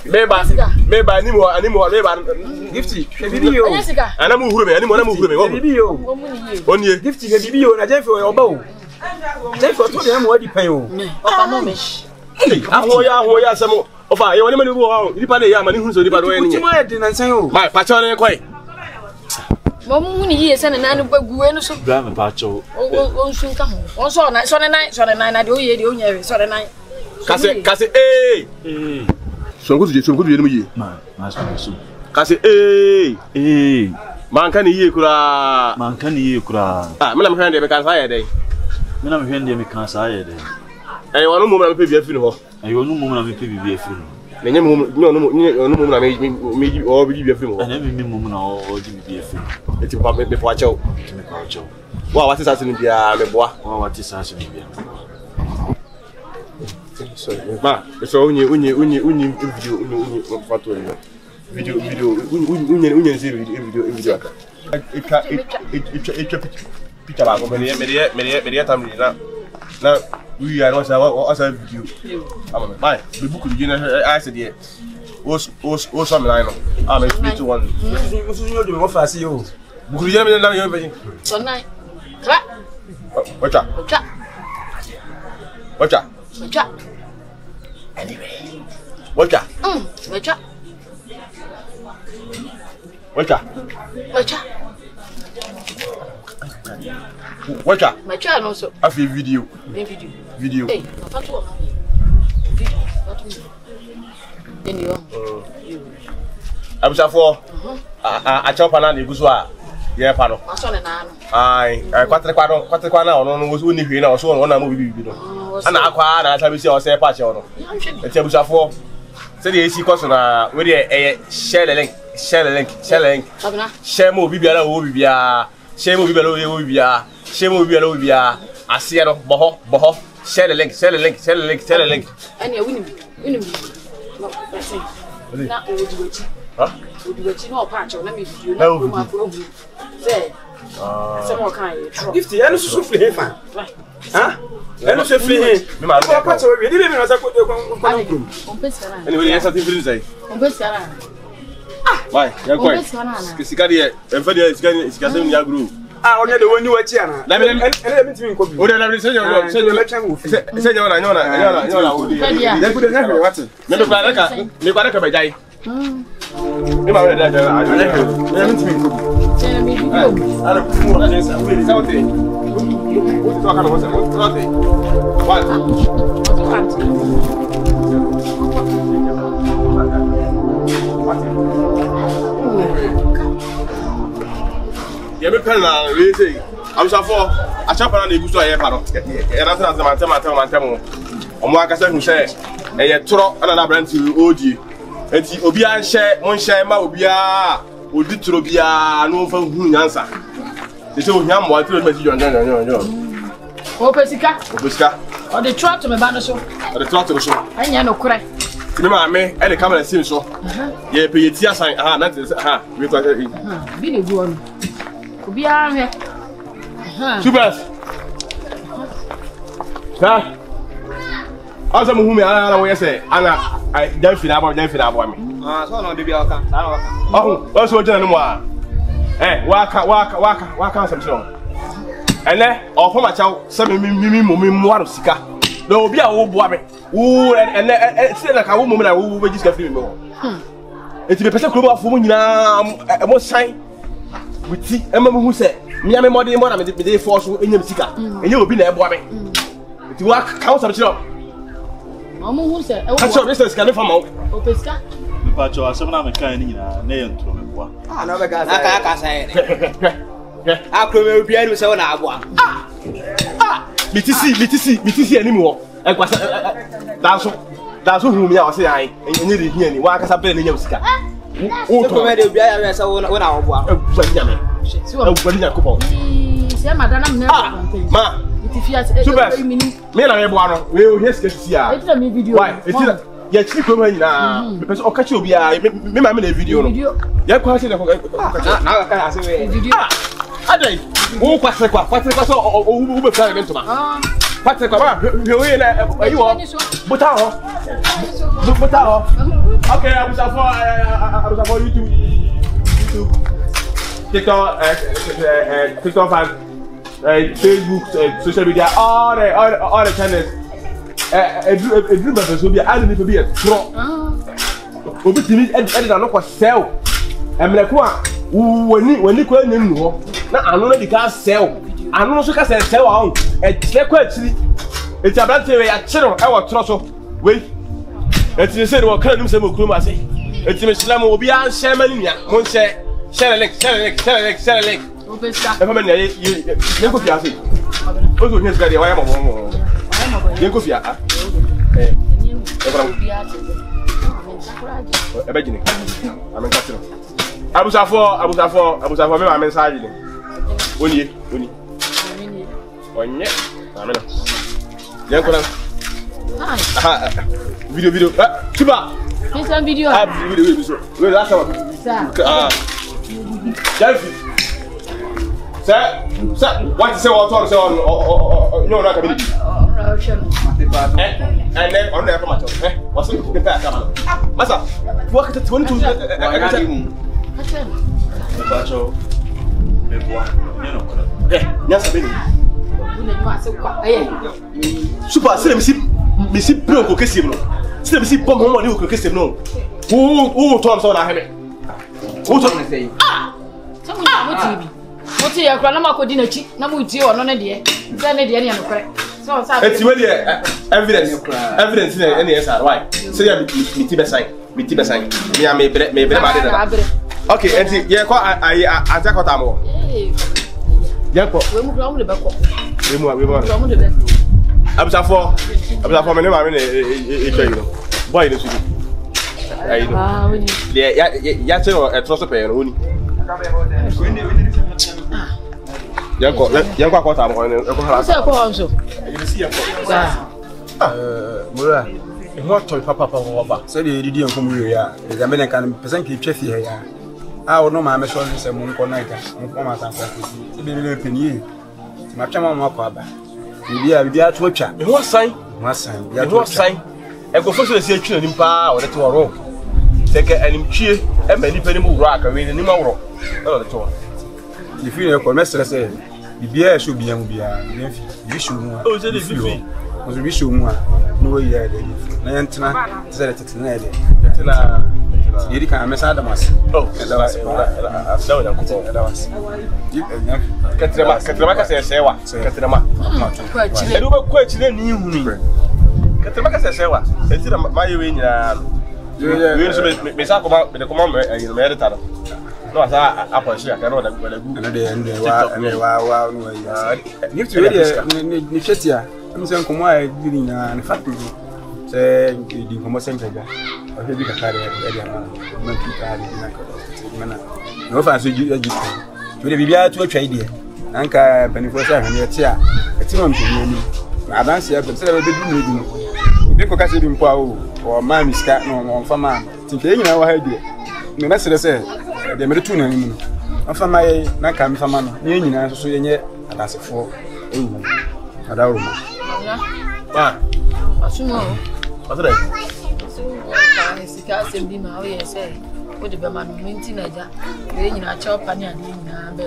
meba animu meba gifti bibiyo enye sika anamu huru me wo bibiyo o mu ni ye oni gifti bibiyo na Jenfi oba o Jenfi to de mo di pen o papa mo me ahoya samo ofa ye woni mani wo ha nipa na ya mani hu so nipa do ye ni mo e de na nsan o ma pa cha ne koi mo mu ni ye se na no bagu we no so bra me pacho o nsun ka ho o so na na de o ye de o nya we so na kase so nkudu ye ni mu ye ma so kase man kan ye kura me na me hwende be kan sa ye dey me na me hwende me kan sa ye dey wonu mo na me pe bi afiri ho wonu mo na me pe bi afiri no nenye mo mo na me o bi bi afiri ho ana me mo na o bi afiri eti pa me po achew wa wati sa sinu bia me boa wa wati sa sinu bia so ma so unyi video unyi se video aka eka picture ba ko me de tam ni na we are no sa video ama bye be book you na I said there was some line no am split to one so you do mo fa si o book you na me na so nai kra wacha anyway wacha no so afi video video video papa to Abusafo a chop na na guso a ye pa no ai kwatre kwa na ono no wo ni hwe na so ono na mo bibi no ana akwa na asabi si o se pa che ono eti abusafo se de esi koso na we de share the link share mo bibi ala wo bibi a share mo bibi ala wo bibi a share mo bibi ala wo bibi a ase no boho share the link ani wini na oduwachi oduwachi no pa acho na me video na ko ma pro say se mo kan ye tro gift ya no so free fa ha eno se free me ma ko pa acho we di me na sa ko on pesa na anyway yes ati free say on pesa na bye ya ko sika de en fa de sika sem ya group onye de woni wachi ana na me ntimi nko bi o de na me se yo se nyona ya ku de na me what me kwa ka be jai me ma we da ja me ntimi nko bi se na me video ara ku mo na sa we sa ote o to ka no sa ote ya me pen na we say abusafo a chapa na eguso aye pa no e na tana mantem omo akasa hu se e ye toro ana na brand odi enti obi a nhye mo nhye ma obi a odi toro bia no fa hu nyansa de se o hia mo atiro ma ti jonjon o pesika o de tro to me ba no so anya no kure ni ma me e de camera sim so ye pe ye ti asan na we ko bi ne gu onu obi a hwe Subas. Ha. Asa mu humi ana wo yese ana dan fina abo mi. so na de bia oka na oka. Oh, so jina no mo a. Waka sam so. Ene ofo ma chaw se mi waro sika. Na obi a wo boa me. Wo ene se na ka wo na wo be sika firi me ho. Eti be pese kuro afo mo nyina mo san. Witi ema mu hu se me modi mo na me de force enyam sika enye obi na eboa me ti wa ka so chiro omo hu se e wo ka so business ka ne fama o pesika me pa cho asem na me kan ni nyina na ye ntro me boa na be ga sa ka sai akro me obi anu se wo na aboa mitisi ani mo e kwasa danso hu mi a o se yan enye de hia ni wa ka sa be na nyam sika o to me de obi a ya se wo na aboa nyame Everybody na couple. Se madana me ma. Itifia me na me boa no. We o here sketch ya. Etira me video. Why? Etira ya chiri ko nyina. Me pese o ka chi obi a me ma me na video no. Ya kwa se na ko na ka ase we. Video. Adai. O kwase kwa so o be fly me ntoma. Kwase kwa ba. We na ayi wo. Buta ho. Okay, abusafo YouTube. TikTok fan, Facebook, social media, all the channels. A dream of us will be a need to be a strong. Obi timi edit na no sell. Emre ko a woni ko anyam no na anu na dika sell. Anu no so ka sell ahun. E kire ko akiri. Eti abrante we ya kire e wo tro so. We. Eti se no kan nim se mo kuro ma se. Eti me slam obi an share mani nia. Mo share Share a link. Opesa. E fa me ye ko fia se. O so hin skadi wa ya mo. Ye ko fia. E be jini. Amen katiro. Abusafo me ma message ni. Oni. Onye. Amen. Ye ko na. Video. Tuba. This video. Video. We last time. Sir. Jelfi. Sir, what say what on say on no na kabili. And then on there from at what's the pack come. Masa, work at 22 me pa cho me boa ni no ko Nyasa beni. Super, me si bro ko kesim no. Se me si bom ho mo ni ko kesim no. Wo to am so na hebe. Wo to me say. Someone mo TV. Mo ti ya kura na makodi na chi na mo tie ono ne de. Se ne de ne no kore. So sa. Eti we de Evidence any yes why? Say ya me ti be sign. Me am me ma de. Okay, enti ye ko ajakota mo. Ye ko. We mu kra mu de be ko. We mu de be. Abusafo me ne ma me e twa you know. Boy no sudi. Ayi no. Ah, we ni. Ya che o etroso pe no oni. Yanko akota mo ne ko hala. Se ko onso. You see yanko. Mura. Ho to papa say the didi yanko mu ya. E me kan person ki twa fie ya. Ah, no ma me so se mu nko na ga. Nko ma san fa ko. E be le peni. Ma twa ma ko aba. Bibia to atwa. E ho san. Ya to san. E go fo so se atwa ni pa o de to ro. Seke anim twie e ma ni pa ni mu wura aka we ni ma wuro. E lo de to. If you call me say bibia should be am bia nfi bi show mu o se de fifi o se bi show mu no we ya de na yentena say de tete na de tena yiri kan me sa da mas oh da was da wa yanko da was katrema ka se wa katrema e do ba ko achire ni hu ni katrema ka se wa e tira ma ye we nyina we so me sa ko ma me edita no asa aponshi aka no da gu na de wa no ya ni to ni chetia am se nkomo a diri na ne factory se di nkomo senkaga o se bi ka kare e dia ma pita ali na ko mana no fa so ji to de bibia to atwa ide anka benefo sa hane etia etima mpini ni na adanse ya be se be du no di bi ko ka se bi mpo a o ma miska no on fa ma tinke nyina wa ha die me na se de me tu na ni mu afa mai na ka mi fa ma no ni nyina so yenye adasefo ewu adawo ma ba asumo asere ka sika se bi ma o ye se o de be ma no minti na ja we nyina cha opa ni ade nyina be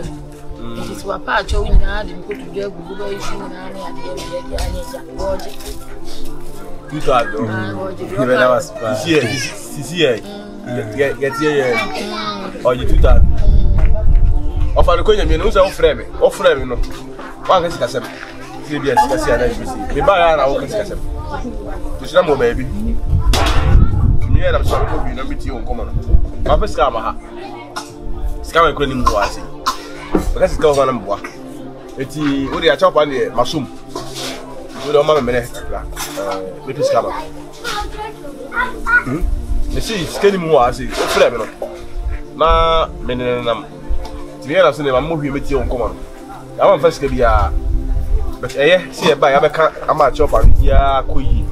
it is wa pa cha o nyina de ko tu de gugu ba isu nyina na ade de anya ja boje tu ta do ni be na was pa si get here oji tu ta ofa ko nyame no so frɛ me no wa ka sika sem si bi sika si ana bi si me ba ya na wo ka sika sem tu sina mo baby ni era so ko bi na bi ti on komo no ma fa sika ma ha sika ma ko ni mo wasi ka sika o na mboa eti wo de a chop ane masum wo de o ma me ne me pe sika ma si skeni mu wasi o frɛ me no na me ne nam ti era so ne ma mo hwi me ti on komo no ya ma fa sika bia but si e ba ya be ka ama chop an ya koyi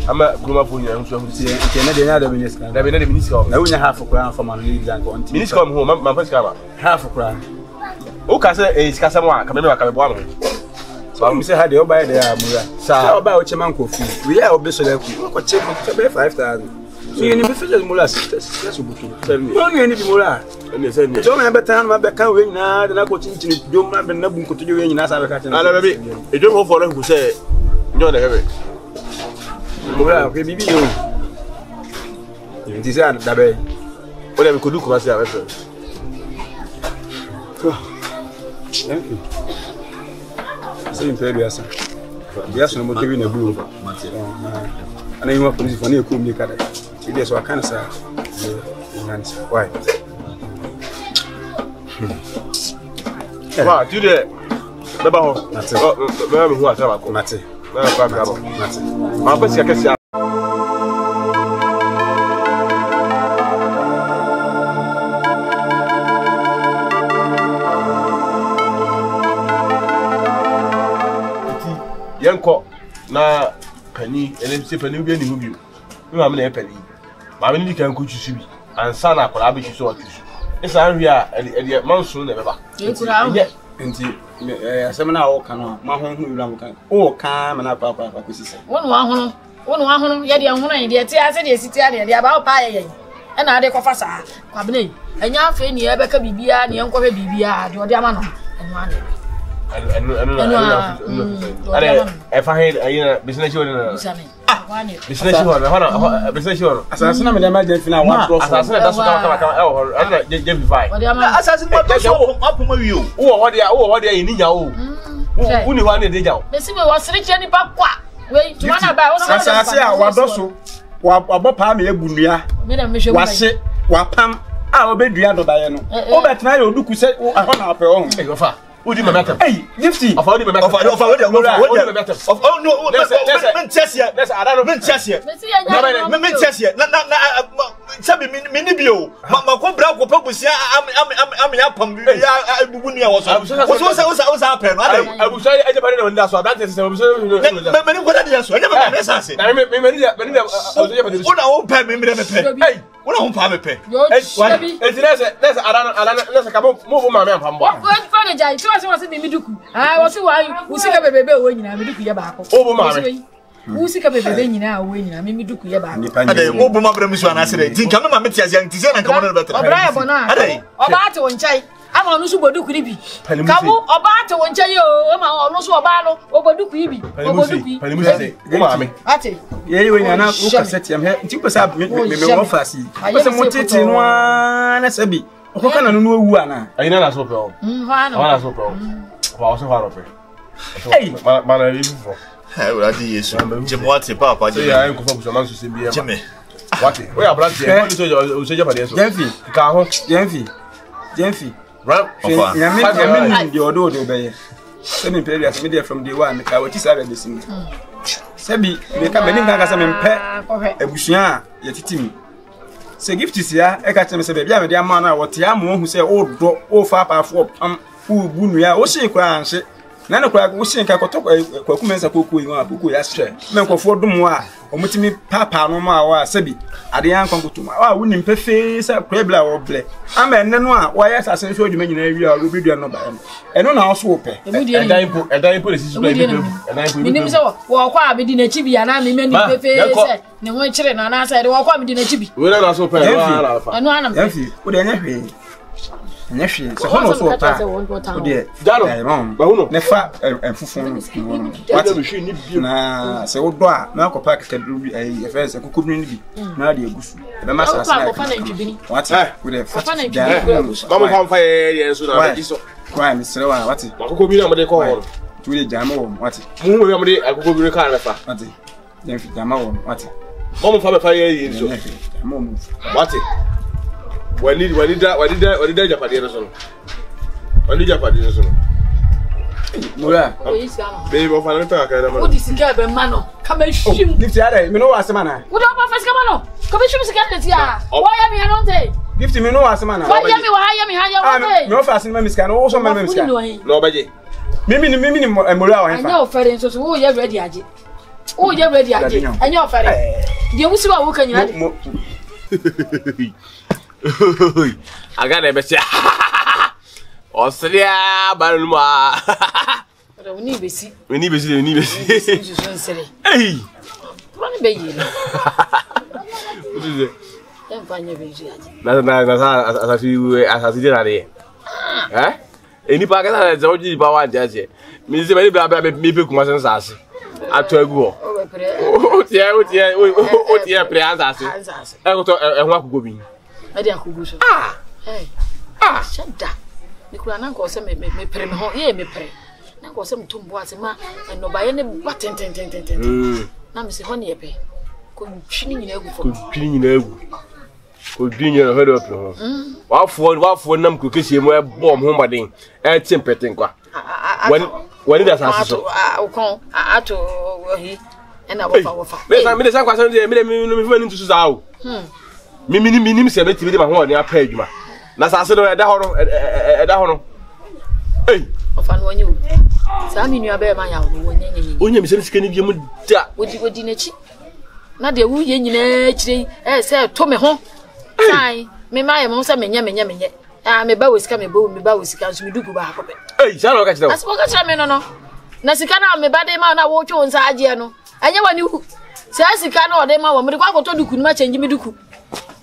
ama groma fo nya nso hu ti na de nya da minister da be na de minister na wonya half kura for man lead dan ko anti minister mo ma fa sika ba half kura o ka se sika se mo a ka me ka me bo am so am se ha de o ba de ya mura sa o ba o chema nko fi we ya o be so le ku ko che mo be 5000 so you ni be feel mura that's butu no ni bi mura ni se ni so na be tan ma be kan we nyina de na ko chinchini dom na be na bu nkoto we nyina sa be ka chen ala be e dom ho for na ku se nyo de hebe mura ko bibi yo ndi sa da be o le be ko du ko ma se a be fe thank you sai mpe biasa biasa no mo kebi na bulu ana yima police for na ku mi kada ide so akana sa nancy why wa tu de beba ho nate beba me hu ataba ko nate beba ka ka bo nate ma pa sia kesi yanko na pani ele se pani bi ani hu bi ma me na pani ma me ni kan ko chusu bi ansa na akora be chusu o chusu esa anwi a e manso na beba e kura nti asem na wo kan ma ho hu wura mo kan o kan ma na pa ko sise wonu wa hono ye de hono ye de ti ase de siti ade de aba o pa ye e na ade ko fa sa kwabene enya afa ni e be ka bibia ne enko be bibia de ode ama no enu ane are e fa he ayina business yo na business yo asase na me dem agent fina wa cross asase na da so kama e ho ana je bi vai asase mo do so apoma wi o wo ho dia ni nya o uni wa na de ja o me si me wo sire che ni ba kwa Wait, to one about Asase a wadoso wabɔ paa me ebunua. Wase wapam a obedua dodaye no. Obetena ye oduku se ahɔ na apɛ ho. Hey, ofa. Odi me better. Hey, Gifty. Ofa we dey me better. Oh no, men chess here. Let's I don't men chess here. Men chess here. Na sabi me ni bio. Ma ko bra ko pabusia am ya pam ya bubu ni awoso. Wo apɛ no. Abusa e je bare na nda so abante se abusa. Me ni ko da dia so. Enya me me sanse. Na me Una wo pɛ me pɛ. Hey, una wo pa me pɛ. Let's kabo mo ma me ampam bo. What for the jai? Was me duku. I was why we see a baby when you me duku ya back. Oh, mamma. Who see a baby now when you me duku ya back. Ade mo buma brem so anase tin kan ma metias yan tise na kan mo better. Obra bona. Ade. Oba to nchai. Ama onu so boduku ni bi. Kawo oba to nchai o ma onu so oba no oboduku yi bi. Oboduku. Panimusi. Mo mama. Ate. Ye we na wo kaseti am he nti pesa me wo fasi. Pesa mo tete no na sabi. Okoka na no owu ana. Ayina na so pe o. Wana so pe o. Wa so faro pe. Hey, mana yifu. Hey, we adi Yesu. Jemo ate papa je. Ya en ko fa buso man so se bi e. Jeme. Wati. We abran ti e. O se je pa de so. Jenfi. Ka ho. Jenfi. Ram. Ofa. Ya me di odo be ye. Se me pere as me dey from day one ka wati sabe de sim. Sebi me ka be ni kan ka se me mpe. Ebusua ye titimi. Se Gifty sia e ka teme se be bia me dey ama na wote ama hu se o do o fa pa fo pam fu bunua o se kwa anse na ne kwa wo se nka koto kwa kumensa kokoi wa kokoi ashe me nkofo dum a omutimi papa no ma wa sebi ade yan kwankoto ma wa woni mpefe se kwebla wo ble ama enne no a wa ya sase so adwuma nyina wi a wo bedua no ba eno na oso pe edan po lesi play edan po minim se wo kwa abedi na chibi ya na me ni pefe se ne ho kire na na se wo kwa abedi na chibi we na so pe eno anam Jenfi wo de nya hwe nya hwe se hono so pa wo de jalo ba huno ne fa enfufun wati machine ni bi na se wo do a na akopa kakadu bi e fe se kokobni ni bi na de egusu e be ma sa sa wati wo de fa mama kan fa ye so na be so kwa mi sere wa wati akoko bi na mo de ko ho tu de jama wo wati mu mo mo de akoko bi ka na fa wati Jenfi jama wo wati mama fa be fa ye so jama wo wati wani da japade na so wani japade na so Mura be bo fa na ta ka na ma Odi sika be ma no ka ma hwim Gifty are me no wasema na Wo do pa fa sika ma no ka be hwim sika de tia wo ya me no te Gifty me no wasema na wo ya me wa ya me ha ya wo te me ofa sin ma miska no wo so ma miska no baje mimi ni Mura wa anya hefa ofere nso so wo ya ready aje wo ya ready aje anya ofere de wusi wa wo ka nyina aga na be se Australia balma Oni besi so nsere hey wani be yi udize en fanya be ji aje na asasi de na de eni pa ka na zo ji pa wa jaje mi se me be pe kuma sense ase ato agu ho o tie pre ansase e ko to e ho akugbo bi ade akugbo so shada nikura na nko se me pere me ho ye me pere na nko se mtumbo ase ma no ba ye ne ba ten na me se ho ne ye pe ko twini nyina agu fo ko dwinya head up no wafo nam ko kesie mo e bom ho maden e timpeten kwa wani da sase so ukon ato hi ena wofa me san kwa san de me fani ntusu za o minim se beti bi de ma ho ne apa adwuma na sase no eda ho no ei ofa no wanyu sa mi nua be ma ya wo nyenyenye onya mi se sikani bi mu da wodi na chi na de wu ye nyina chire se to me ho sai me ma ye mo se menye me ba wosika me ba wosika so me dugu ba akope ei sa no ka chira aspo ka chira me no na sika na me ba de ma na wo two nsa aje no anya wani hu sa sika na o de ma wo me de kwa to duku ma change me duku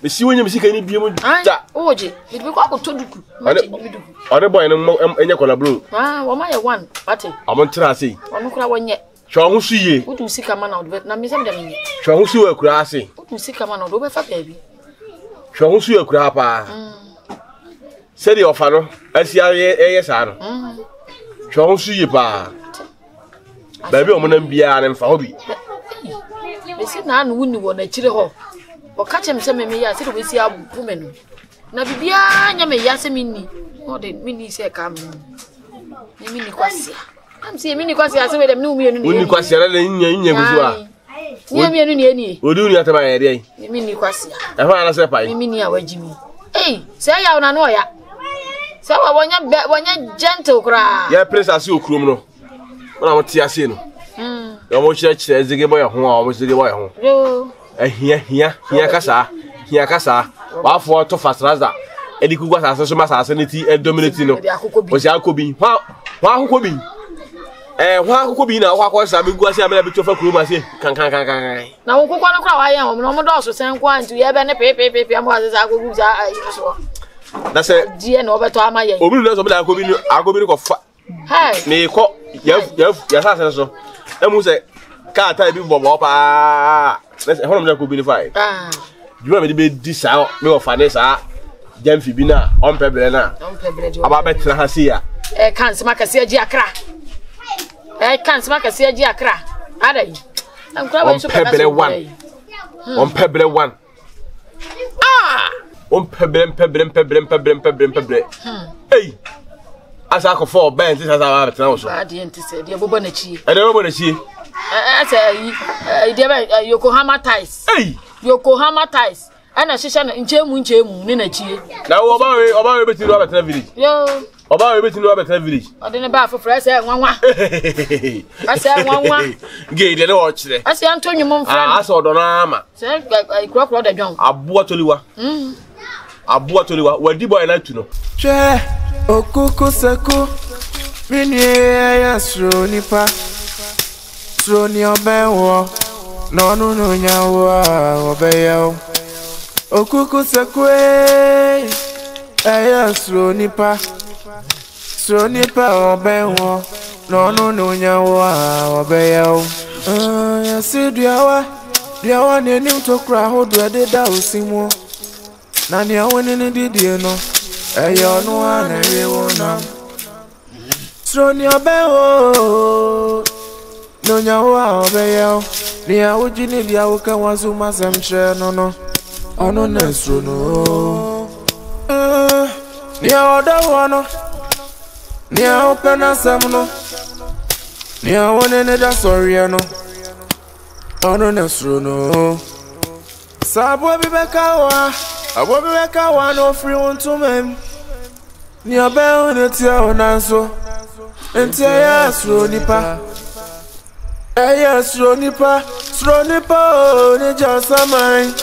me si wonya me sikani bi mu da oje me de kwa to duku ma change me duku ade boy no enya kola bro wo ma ye one pate amon tra sei onu kura wonye hwa ho suye udu sika ma na o de na me sem de me hwa ho suye kura sei udu sika ma na o do be fa baby hwa ho suye kura pa se de ofa no asia ye sa no hwa ho suye pa baby o mo na bia na mfa ho bi esi na anu wuni wo na chire ho o ka chem se me ya se de we si abu me no na bibia nya me ya se minni o de minni se ka me ni minni kwasia am se minni kwasia se we dem ni umienu ni woni kwasia na nya guzu a ni umienu ni eni odi uni ataba ya de ni minni kwasia e fa na se pai ni minni a wajimi se ya una no ya se wa wonya gentle kra ya prince asi okrom no na mo ti ase no ya mo chire zige boy ho a mo zige boy ho yo hia kasa wa fo to fastraza edi kugwa sa so ma sa ne ti dominate no o si akobi wa akobi wa akobi na wa akosa me gwa si amela bi to fa kuro ma si kan na wo kokwa no kra wa ya mo no mo do so sen kwa ntu ye be ne pepepe am wa sa akogu sa so na se die na obeto ama ye obi no so be akobi ko fa hey me ko ya sa se so e mu se ka ta bi bobo pa na se hono me akobi ni fa juma me be di sa me o fa ne sa jamfi bi na on pebre na aba betra ha si ya kan se makase agi akra kan se makase agi akra adai am kra we so pebre on pebre one on pebre hey asa ko for ben ti sa ba betra so adi enti se de bobo na chi e de bobo na chi de ba Yokohama ties Yokohama ties ana shisha na nchemu ni na chie na oba we beti no betra village yo oba we beti no betra village ode ne ba foforo ase nwanwa ase nwanwa ge de no chire ase antonyu mo mfra ase odo na ama se kro de dwan abuo toliwa wadi boy na tu no che okuku seko mini ya sro nipa sro ni obewo no no nyawo obeyo okuku sekwe aya sro nipa obewo no nyawo obeyo ya siduawa ne ni utokra hodo de da osimo na ni awoni ni didie no eyo no ana rewo na sro ni obewo no nyawo obeyo ni awuji ni dia woka wazu masamche no ono nesro no ni awoda wono ni awopena samno ni awone ne da sorry no ono nesro no sabo bibeka wa no free want to mem ni abe ne tia onanso entia ya sro nipa sro nipa ne jasamai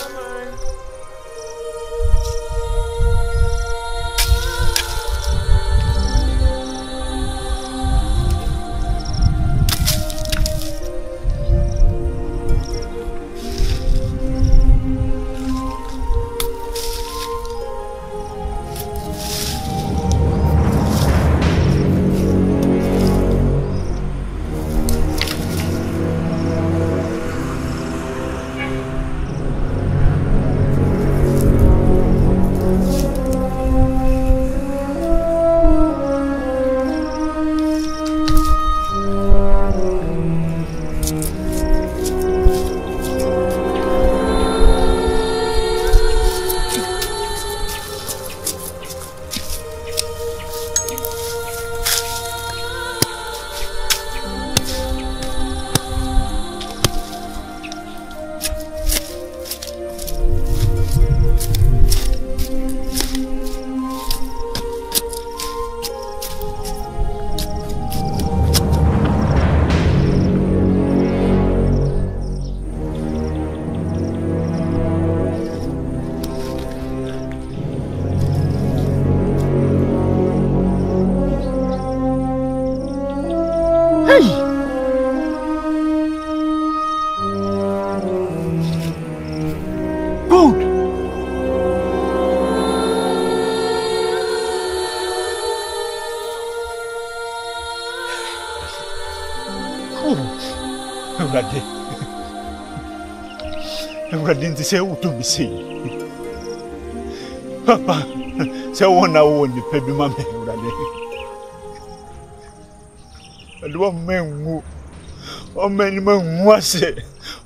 Ewurade nti sɛ woto mi sei papa sɛ wona wo nipa bi ma me Ewurade ade wo mengu o meni mangu ase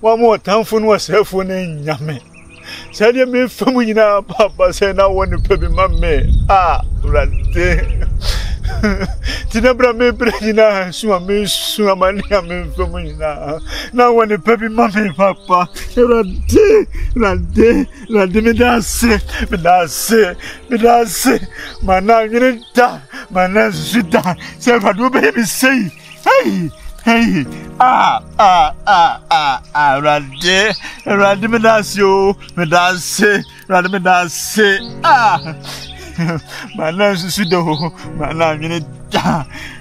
One more time for no self one in Yame. Said you me from Wina, Papa said I want to pay my me. Ah, Rante. Tinabra me Brina, Swami, Swamani, I'm from Wina. Now when the baby mammy, Papa, Rante, Medase, Mana, you die, Mana, Sita, Seven, do baby say, hey. Hey, Rande, Medasio, Medase, my name is Sido, my name is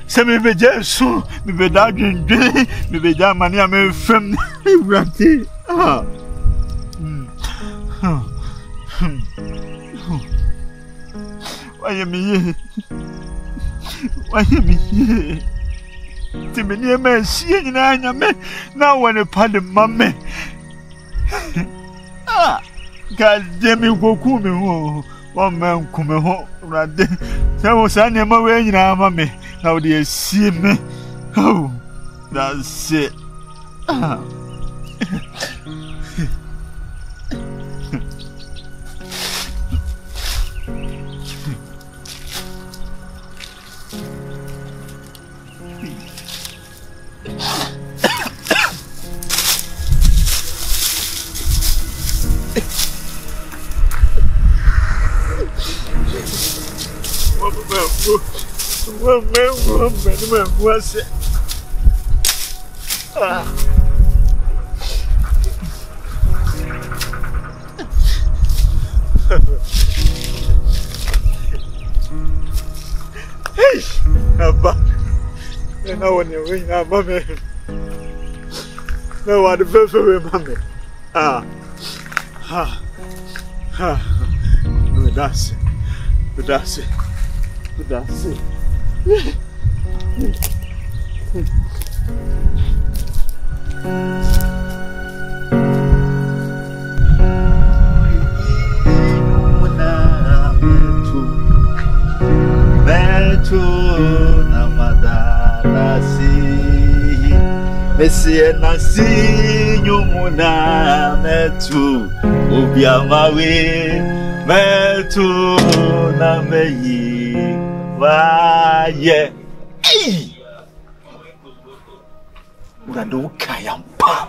Send me Jesu, me dog in day, me down money, I'm a friend, Rande. Why am I? Why am I? Timmy, man, seeing now when a pardon, mammy. Ah, God damn me, go cool me. One man come home, right there. There was any my way now, mammy. Now they see me. Oh, that's it. Ah. What's it? Hey, Abba. And now when you ring our mommy, no one very mommy. That's it. That's it. Messie Nancy, you muna metu, Ubiamawe, metu na meyi, waye. Hey! Urado kayampa.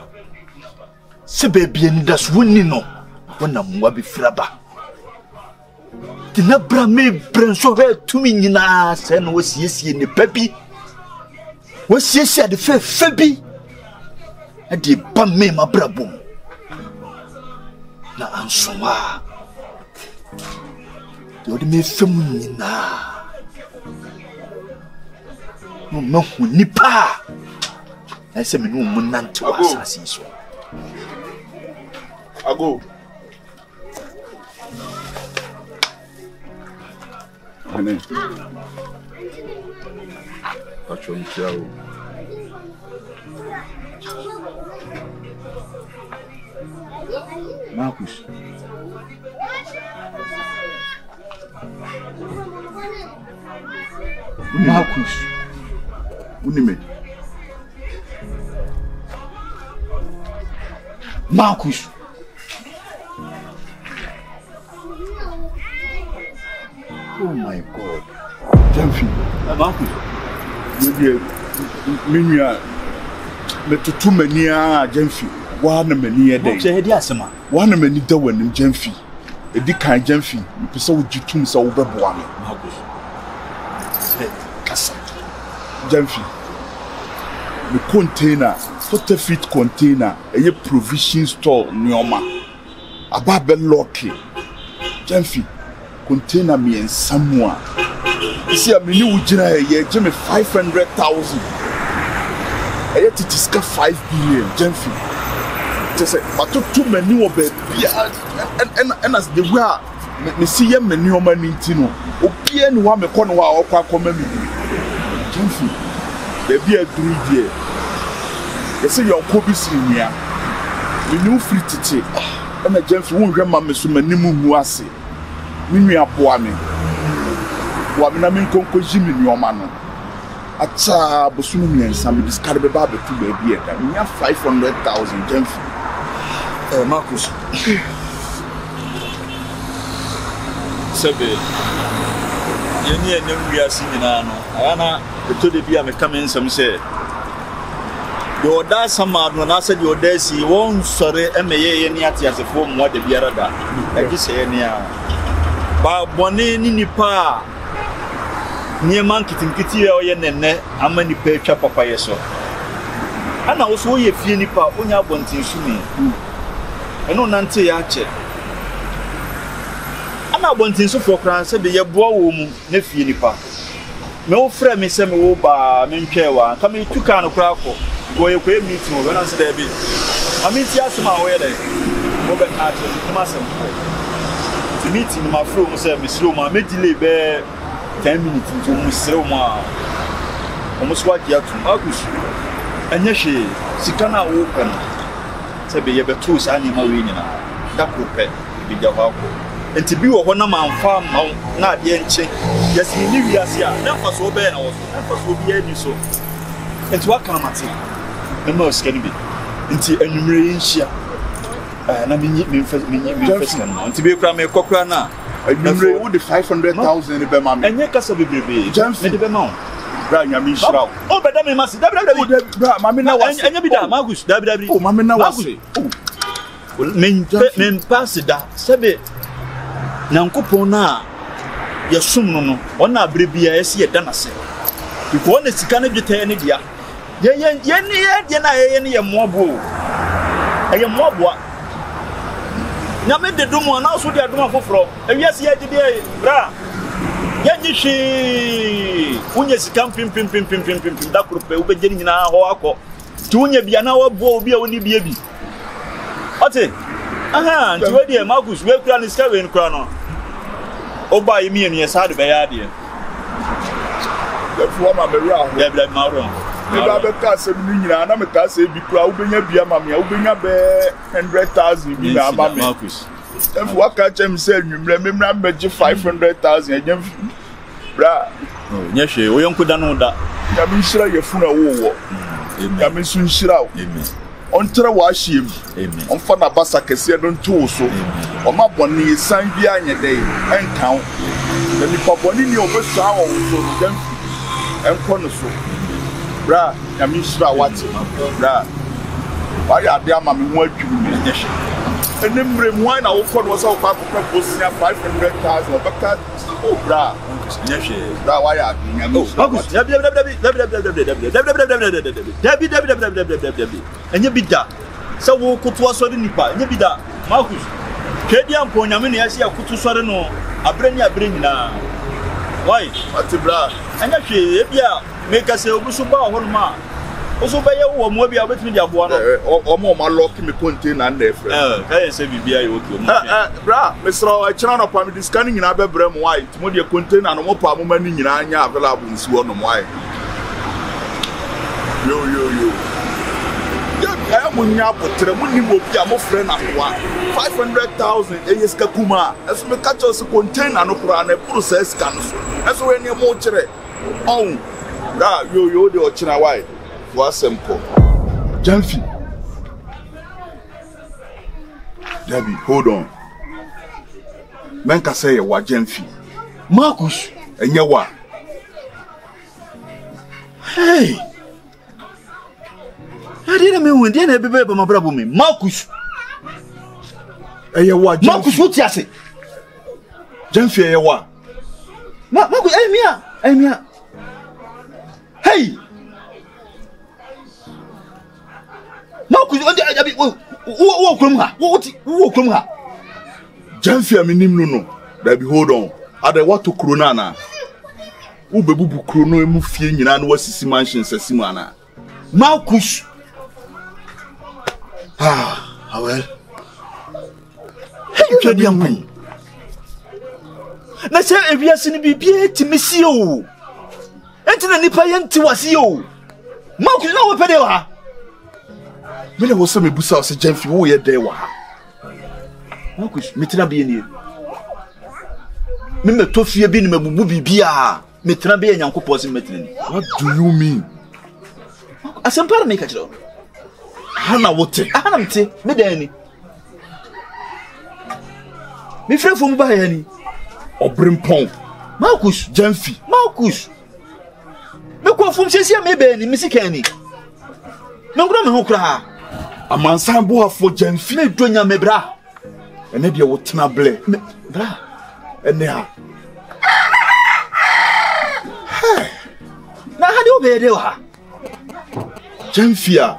Sebebi endas winino, wana mwabi fraba. Tinabra me brenso he tumi nyina se no wasiesie ne papi. Wasiesie de febi. Adi ba me mabrabom. Na ansoma. Yodi me fem nyina. No mahu nipa. Ese me no munante wasasi so. Ago. Hane. Acho ntiawo. Marcus. Marcus. Unime. Marcus. Oh my God. Jamfi. Marcus. Minya. Metutu mania Jamfi. Wana mani ede. Mo se asema. Wana mani da wanim Jamfi. Edi kan Jamfi. Pese wo jitum se wo beboa me. Marcus. Kasa. Jamfi. The container, 40 feet container, a provision store nyoma. Ababe locky. Jamfi. Container me and someone. You see, I mean, you Jimmy 500,000. I had to discuss 5 billion, Jamfi. Just say, but too many of it. And as the way, me see him many of my meeting. Opian one me corner or come me. Jamfi, there be a 3 year. They say your Kobe senior. We knew free to take. And the Jamfi won't remember so many muasi. Mimi aboa me. Wa me na me nkonko jimi ni oma no. Acha bosunu miensa me discard be ba betu ba bi e da. Nya 500,000 Jamfi. Marcus. Sebe. Yeni enem wiase nyina no. Ana to de bia me come nsam say. Your dad sama no na said your dad si won sore emeye ye ni atiasefo mo de biara da. E gi say ni a. Ba bone ni nipa niema nkitinkiti ya oye nenne ama nipa atwa papa ye so. Ana wo so ye fie nipa onya abontin sumi. Eno nante ya che. Ana abontin so for kran se be ye boa wo mu na fie nipa. Me wo frɛ me se me wo ba me ntwewa ka me tuka no kra ko. Wo ye ko meeting wo na se da bi. Ami ti asema wo ye dai. Wo be ka che kuma sem. Ti meeting ma fro mo se me slow ma me delay be 10 minutes into musrew ma. Almost what you have to August. And yes, Sikana open. Say be able to say animal winning. That could pet be the walk. And to be a one man farm, not the enche. Yes, we knew yes, yeah. Never so bad, never so be any so. And what can I say? The most can be. Until enumeration. And I mean, me first, and to be a cram a cockrana. I know the 500,000 in the Bema. And your castle be James made the Bema. Brian, I mean, shroud. Oh, but I must Mamma was and you be that Marcus, W. Oh, Mamma was men pass it that Sabe Nankupona. Your sum, one not bribia as ye done us. You want the Sikana to tell any dear. Yen, more boo. I am more what. Na me de domo na so de adoma foforo ewiase ye de bra ya nyishi unye sikam pim da kurupe ube jeni nyina ho akọ ti unye bia na wa bo obi a oni bia bi ote aha nti we de Marcus we kura ni ska we nkura no oba yemi emi esa de be ya de for ma me ra ho ya bla ma ro me ba be ka se mi nyina na me ka se bi kura ubenya bia ma me ubenya be 100,000 bi na ma me Marcus if what catch him say nwumre me mra beje 500,000 agem bra nya hwe wo yonko da no da ya mi shira ye funa wo ya mi sun shira wo on tere wa hiem on fa na basa kese don to so o ma boni san bi anye dey enkan na ni pa boni ni obesu awo so dem enko no so bra ya mi shira wati bra wa ya de ama me ho adwuru mi nya hwe enemre mwan na wo kọ no so kwa kwa bosia 500,000 obaka oh bra nyehwe bra wa ya nyame Marcus enye bida so wo kutu asori nipa enye bida Marcus kedi ampo nyame ne yasi akutu sori no abre nyina why ati bra enye hwe ebia make say obusu ba ho no ma oso ba ye wo mo bia obetimi dia boa no omo ma lock me container na efre ka say bibia ye oki omo bra mesro a chira no pa me discanning nyina be brem why timo de container no mo pa mo mani nyina anya available nsi wo no why yo ya munya potre munni mo bia mo frɛ na kwa 500,000 eyeska kuma eso me catch us container no kura na process kan so eso we ni mo kire on bra yo de o chira why was simple. Jamfi. Debbie, hold on. Men can say what Jamfi. Marcus, and you what? Hey. I didn't mean when they be my brother me. Marcus. And you what? Marcus, what you say? Jamfi, and you what? Marcus, Emia. Hey. Marcus, wo krum ha. Wo krum ha. Jamfi aminim no. That be hold on. Ade what to krona na. Wo bebubu krono emu fie nyina na wasisi mansion sasimu ana. Marcus. Well. Hey, you dey am. Na say ewiase ni bibia timisi o. Enti na nipa ye nti wase o. Marcus na wo pede wa. Mele wo se me busa o se Jamfi wo ye dey wa. Marcus, metina be ni. Me meto fie bi ni mabubu bibia. Metina be Nyankopɔ se metina ni. What do you mean? Asempara me ka kire. Hana wote. Hana mte, me dan ni. Me frɛ fo mu ba ya ni. Obrimpon. Marcus Jamfi. Marcus. Me ko fo msesi a me be ni misika ni. Me ngro me ho kra. Amansan bo afo Jamfi. Me donya me bra. Ene de wo tena ble. Bra. Ene ha. Na ha de obede wa. Jamfi a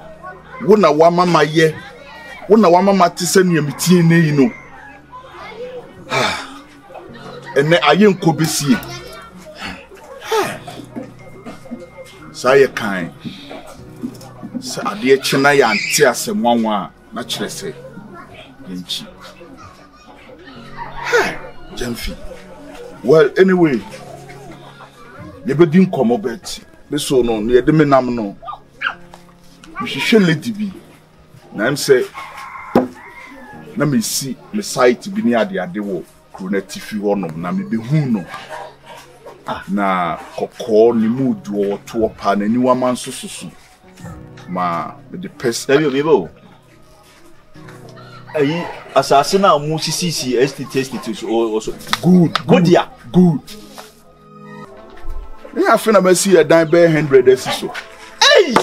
wo na wa mama ye. Wo na wa mama tese ne mitie ne yi no. Ene aye nkobesie. Saye kan. Sa ade chena ya ante asemwanwa na kire se. Yenchi. Jamfi. Well, anyway. Yebedi nkomo bet. Be so no, ye de menam no. Me hwehwe lady bi. Na em say na me si me site bi ni ade wo krona tifi honom na me behu no. Na kokko ni mudu o to pa na ni wa man sososo. Ma the person Dabi o ayi asase na mu sisi STT so good ya good. Me afi na me see a dan be 100 asiso. Hey!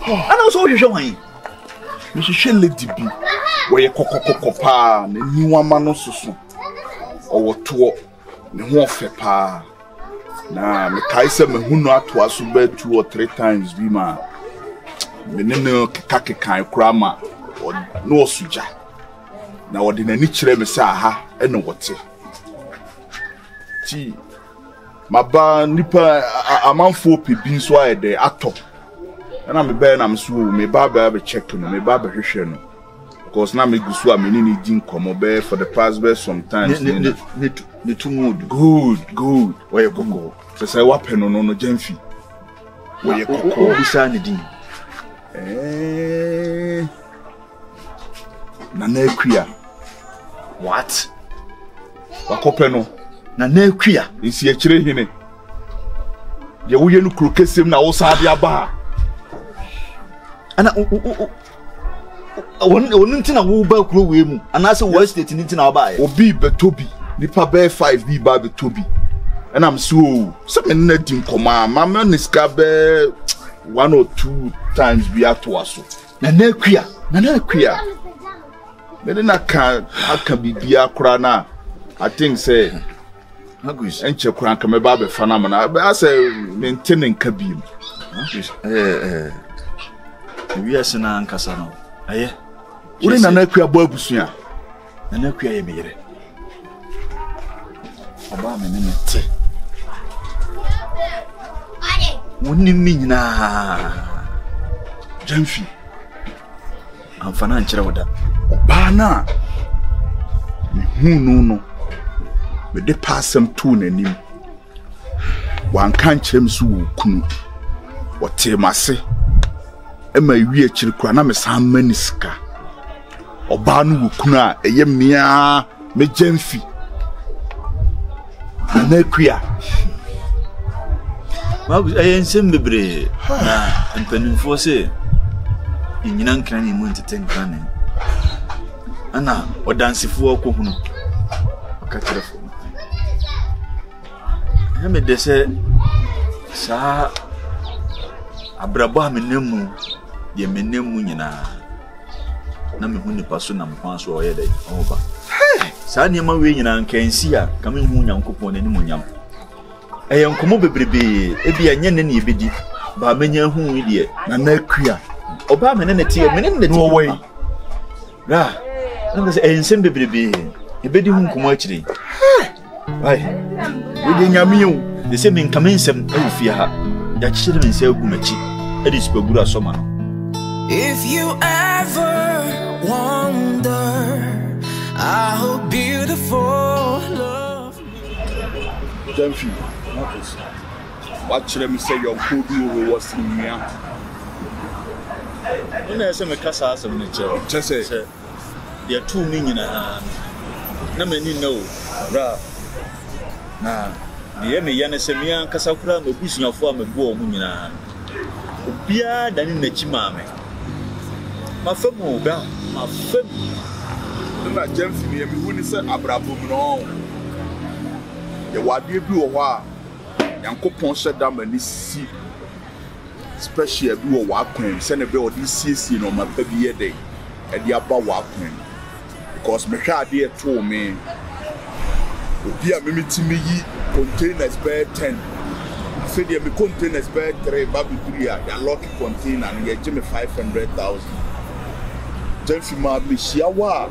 Ana so hwehwe wan. Me hwehwe lady bi. Wo ye kokokoko pa na ni wa man no soso. Owo to ne ho ofe pa. Na me kai se me hu no ato aso be 2 or 3 times bi ma. Me ne no keka kra ma no osuja. Na wo de nani kire me se aha e no wote. Ti maba nipa amanfo pebi so ayede ato. Na me be na me so me ba check no me ba hwehwe no. Because na me gusu a me ni din komo be for the past be sometimes ne too mood good where you go say wapen no Jamfi where you go bisa ne din na akua what wakope no na akua nsi a kire hene ye wo ye no krokesem na wo sa de aba ana won ntina wo ba kuro we mu ana se wo state ntina wo ba ye obi betobi nipa be 5 bi ba betobi and I'm so me na din koma mama niska be 1 or 2 times bi ato aso na akua me na aka bibia kura na I think say Marcus enche kura nka me ba be fa na mana I say maintain nka bi Marcus we are sena ankasa no aye uri na akua bo abusua na akua ye meyere oba me ne te woni mi nyina Jamfi amfana nkyere woda oba na me hu no me de passam to nanim wan kan kyerem so wo kunu wote mase ema wi akiri kura na me san maniska oba no wo kunu a eye mmea me Jamfi na akua Marcus ensem bebre na mpanimfo se nyina nkran ni mu nteten kan ana odansifo akohunu akakyerefo na me de se sa abrabo amenemu ye menemu nyina na me hu nipa so na mkwan so oyede oba sa niema we nyina nkansi a ka me hu nyankopon ani munyam nkomo bebrebe ebia nye ne ebedi ba menya hu ide na akua oba me ne tie me ne no way ra na se ensem bebrebe ebedi hu nkomo akire ai we de nyame o de se me nkame nsem awufia ha ya kyere me nsa agumachi edi spagura soma no. If you ever wonder how beautiful love Jamfi watch them say your code you was in here Ina se me kasa asem ne kyerɛ just say de tu mi nyina na mani no bra na de me yane se me an kasa kura me busuafo a me bo mu nyina obia dani na chi maame ma fam ba ma fam na James ni me hu ni se abrabom no ye wade bi wo ho a Yankopon sheda mani si special bi wo wa kwan se ne be odi siesie no ma pa bi ye dey e dia ba wa kwan because me hwa ade to me obi a me mitimi yi containers be 10 say the containers be 3 baby 3 ya lock container and ye give me 500,000 James ma me shiawa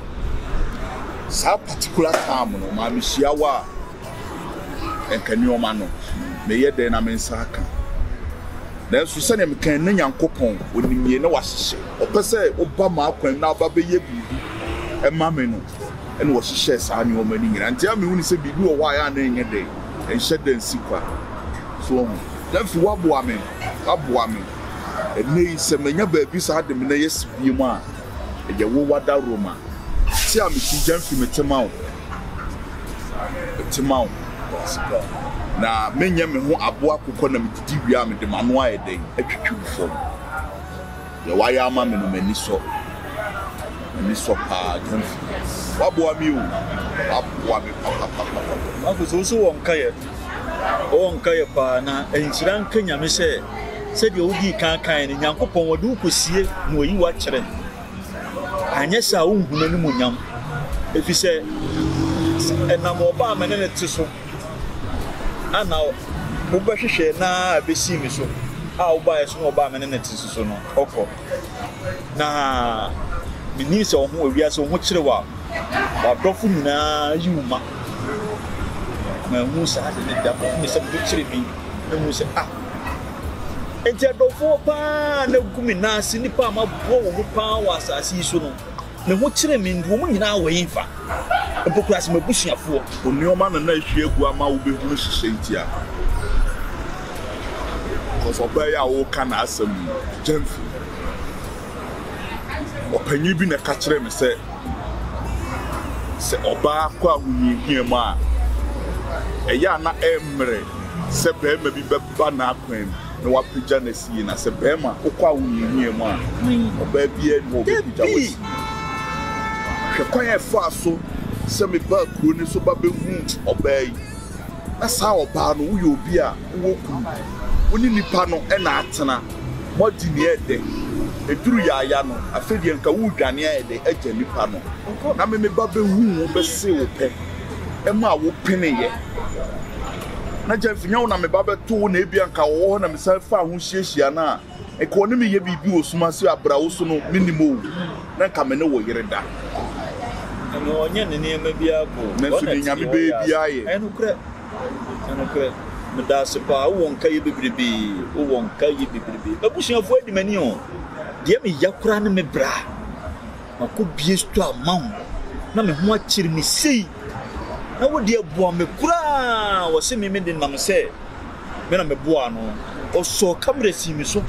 sa particular time no ma me shiawa enkanioma no me ye den na me nsaka then so say me kan na Yankopon onimie na wahye opese oba ma akwan na oba be ye bibi e ma me no ene wo hye sa ni o mani nyina ntia me huni se bibi o wa ya na enye den en hye den sikwa so then fi waboa me ene se menya ba bi sa de me na yes bi mu a e wo wada Roma ti am ti jamfi me temao na menya me ho aboa kokọ na me didi wia me de mano a eden atwitwu fo ye wa ya ama me no mani so pa jamfi waboa mi o waboa me ma ko so wonka ye pa na ensiran kanya me se de odi kan ni Yankopon wadu kosie na oyi wa kyere anya sa unhuna ni munyam efi se enam oba amene ne tiso ana obahwehwe na abesi mi so a oba yeso oba amene ne tiso so no okọ na mini se oho awia se oho kyere wa dofo nyina yuma na mu sa de ne da mi se bu kyere bi na mu se enti dofo pa na gumi na si nipa ma bo wo pa wa asasi so no me ho kyere mi ndo mu nyina wo yinfa epokura se mabusuafo onioma na ehwe egu ama wo be hunu hihye ntia cause obey ya wo kana asem Jamfi opanyi bi na ka kyere me se oba kwa hunyi ma eya na emre se be ma bi beba na akwan na wapija na sie na se be ma kwa hunyi ma oba bi e no be pija wasi hwekwan e fa so se me ba kuro ni so ba be hu obey na sa oba no wo ye obi a wo ku woni nipa no e na atena modi ni ede eduru ya no afedi nka wo dwane ede agya nipa no na me ba be hu wo be se wo pe e ma wo pene ye na Jamfi nyawo na me ba be to na ebia nka wo na me sa fa ho hyiehia na e ko ne me ye bibi osuma se abrawo so no minimo na nka me ne wo yere da no onye ne ma bia ko na so ni nyame be bia ye enukre me da se pa wo nka ye bibribi wo nka ye bibribi abusuafo adimani o de me yakura ne me bra mako bie sto amam na me ho akiri me sei na wo de aboa me kura wo se me de nam se me na me boa no o so camera si mi so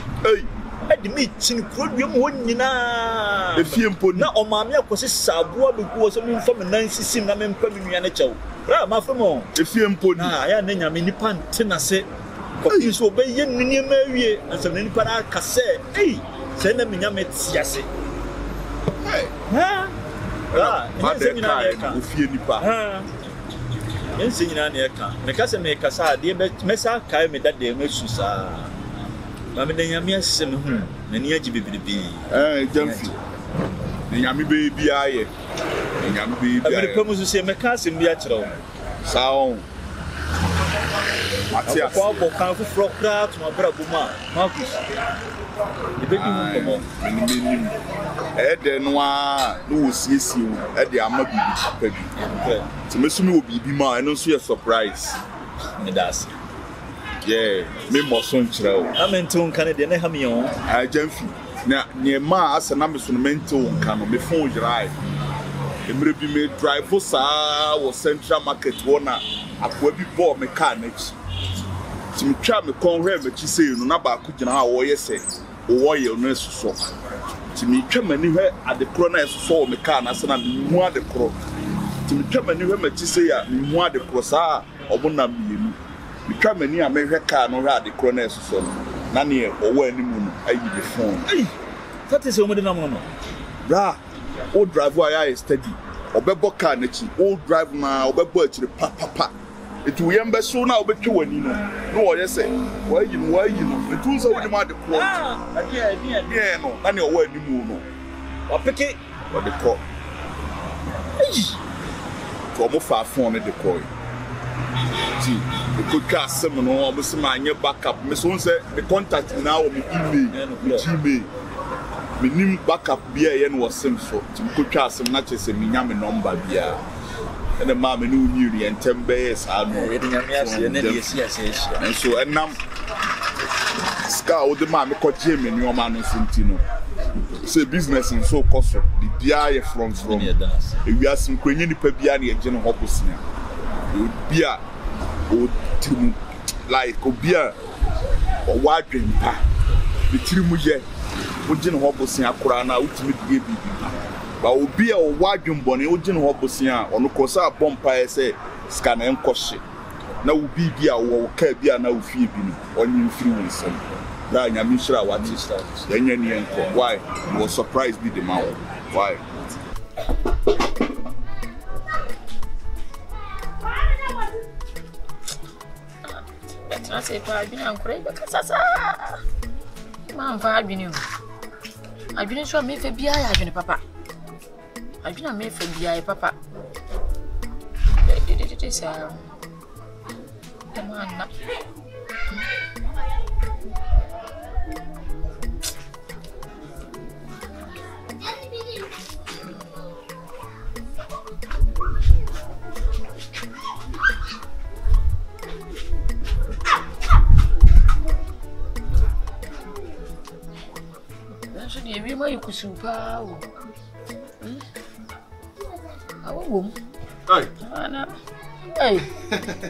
adimi chin krodua mo nyina efie mpo na o maame akose saboa be ku wo se me mfa me nan sisim na me mpa me nua ne kyɛw bra ma fa mo efie mpo na ya na nyame nipa ntena se ko so be ye nni ma awie ansa nipa na ka se se na me nyame tiase ma de ka efie nipa yense nyina na eka me ka se me ka sa de me sa kai me da de me susa ma me de nyame asem hu na ni agi bibibi Jamfi nyame be bia ye nyame be bia abiri pamu so se me ka asem bia kyerɛw saon Matias ko bo kan fu frokra to abra buma Marcus e be di mo minim de no a no wosiesie o de ama bibi papa bi ti mesumi wo bibi ma eno so ye surprise me das me mo so nkyerɛ o amento kan de na ha me on Jamfi na ne ma asa na me so no mento nka no me phone jirai emre bi me drive saa wo Central Market wona akwa bi bo me car na chi ti me twa me kon hwe me chi sei no na ba ku gina ha wo ye se wo ye no esuso ti me twa mani hwe adekro na esuso wo me car na se na me hu adekro ti me twa mani hwe me chi sei a me hu adekro saa obuna mienu me twa mani a me hwe car no hwe adekro na esuso na ne owo animu no ayi the phone that is o mo de na mo no bra o drive wa ya steady obebo car na chi all drive na obebo achire pa etu we yembe so na obetwe wani no wo yese why you no etu so we ma de ko yeah no na ne owa animu no opeke o de ko to mo fa phone de ko ti the good cast some no obo ma anye backup me so say the contact now me email gmail me nim backup bia ye no wasem so ti ko twa asem na chese me nya me number bia ene ma me no nyuri entembe yes ano ye de nyame ase ne de esi and so enam ska o de ma me ko je me nyoma no sunti no say business in so cost the bia ye from e wi asem kwenye nipa bia na ye je no hoposia e bia o tim like obia o wadwempa the tirimu ye o je no hoposia akora na utimi die bibi ba obi a o wadwembone o je no hoposia ono kosa bompa e say ska na enkohye na obi bia wo ka bia na ofie bi no onye mfiri wonsam na nyame shira wati yenya ni enko why you was surprised be the man why I say, I've been on crazy because I'm far been you. I've been sure me for BI, I've been a papa. I've been a me for BI, papa. It is the man. We might go super. Hey,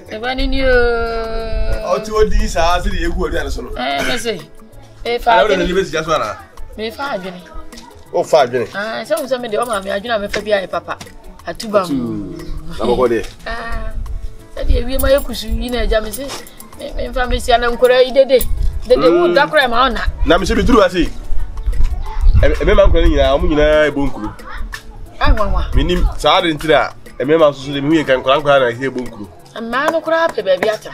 everybody knew. Oh, to these are the equal answer. I say, if I I don't know, just one. May 5 Jenny. Oh, 5 Jenny. Ah, some of the woman, I do not have a papa. At 2 bound. Ah, we might go in a jammy. In family, and I'm correct. They would duck ram on. Now, Mr. Bidu, I see. Emema nkwane nyina omu nyina ebonkuru minim saade ntira emema so de mihu kan nkwana na ihe ebonkuru amma no kura pe ba biata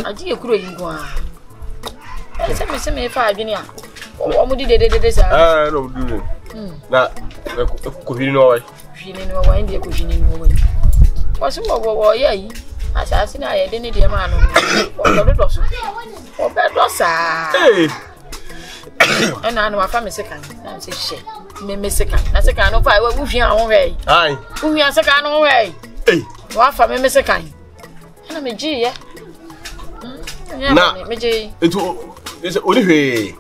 aji ekuro yi nko a se me fa adwene a o mu di de sa no du na ko hini no wai ndi ko hini no wai wasu wo yayi asasi na ye de ne de ma no o do so o be do sa and I know my family second. I'm saying, me second. I second. No, I will be on way. Aye, we are second way. Hey, what for me second? And I'm a G, yeah. Now, it's only way.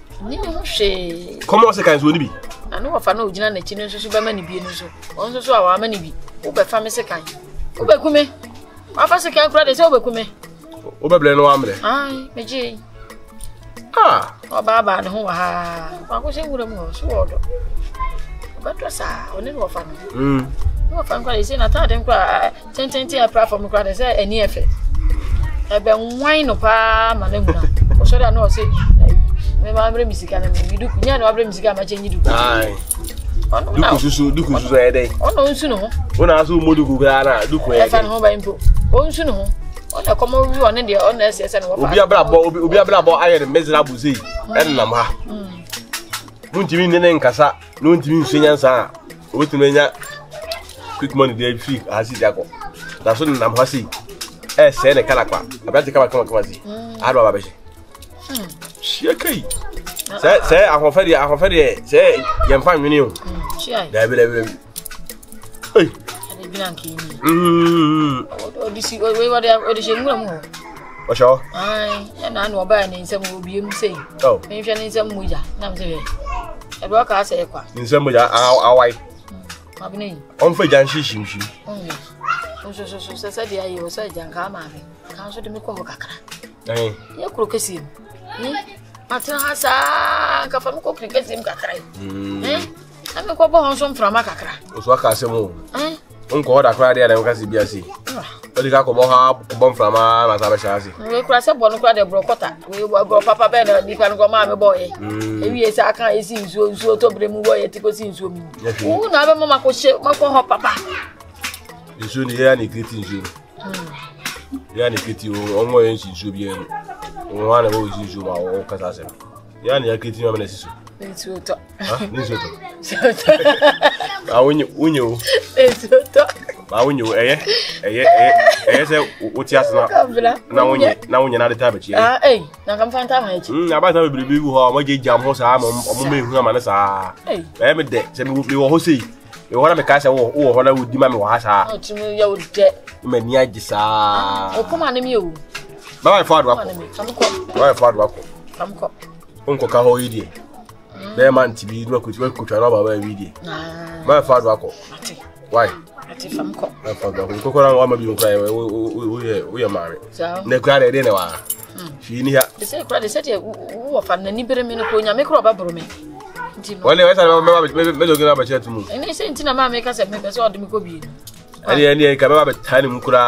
She come on, seconds will be. I know if I know Jana Chin, so super many beings. Also, so our many be. Over family second. Over come. My first second credit over come. Over Bleno Amre. Aye, me G. Ah, Baba, no, I was in Woodham, so but was I only of fun. No fun, I say, I thought him cry 10 a prayer from crowd, say, and near fit. I've been wine of Madame, or should I know, say, remember music and we do no music, I change you. Aye. Do a day. Oh, no, soon. When I saw Modu, do quite home by impo. Oh, soon. On a common view on the honest, yes, and be a brabo, I had a miserable sea, and Lama. Don't you mean in Casa? Don't you mean Sinan? With me, quick money, they free as it go. That's what I'm hussy. Send a calacqua. I better come quasi. I don't have a she okay. Say, I'm afraid, say, you're fine, you know. Hey. This is what they are auditioning. What's your? And I know about in some will be saying. Oh, maybe in some way. Now, I work as a in some way, our wife. On for Jan, she. So said I was a young Kama. Council to make over Kakra. You could kiss him. Martin has a Kafam cooking, get him Kakra. I'm a couple of some from Kakra. Was what I say more. Uncle, I cried there and was a BSC. Odi ka ko bo ha bo mframa na ta be sha ase. We kura se bo no kura de brokota. We bro papa be na di kan ko ma me boy. Ewi ese aka esi nsuo to bre mu boy ti ko si nsuo mu. Wo na be mama ko she mako ho papa. Nsuo ni ya ni kreti nsuo. Ya ni kreti o mo yen nsuo bi en. O wa na bo nsuo ma o kasa se. Ya ni ya kreti ma na siso. Nsuo to. Ah, nsuo to. Ah, unyo. Nsuo to. Ba unyo se oti asna. Na unyo na de ta be chi. Ah, na kam fanta ma chi. Aba ta be bi ho mo je jam ho sa mo me hu ma na sa. Me de se me wo ho sei. Me wona me ka se wo ho na wudi ma me wo ha sa. O tunu ya wo de. Me ni agi sa. O kuma na mi o. Ba fa do akọ. Ba fa do akọ. Famko. Onko ka ho yidi. Be man ti bi do akọ kutwa na baba yidi. Ba fa do akọ. Why? Ati famko. Ba fa do akọ. Ko ko na wa ma bi nkra wo ye mare. Na kra de na wa. Fi ni ha. De se kra de se de wo fa na ni bere me no ko nya me kra ba bro me. Wale wesa me do gina ba chetu mu. Eni se ntina ma me ka se me pese odumi ko bi. Ani ka ba tani mu kura.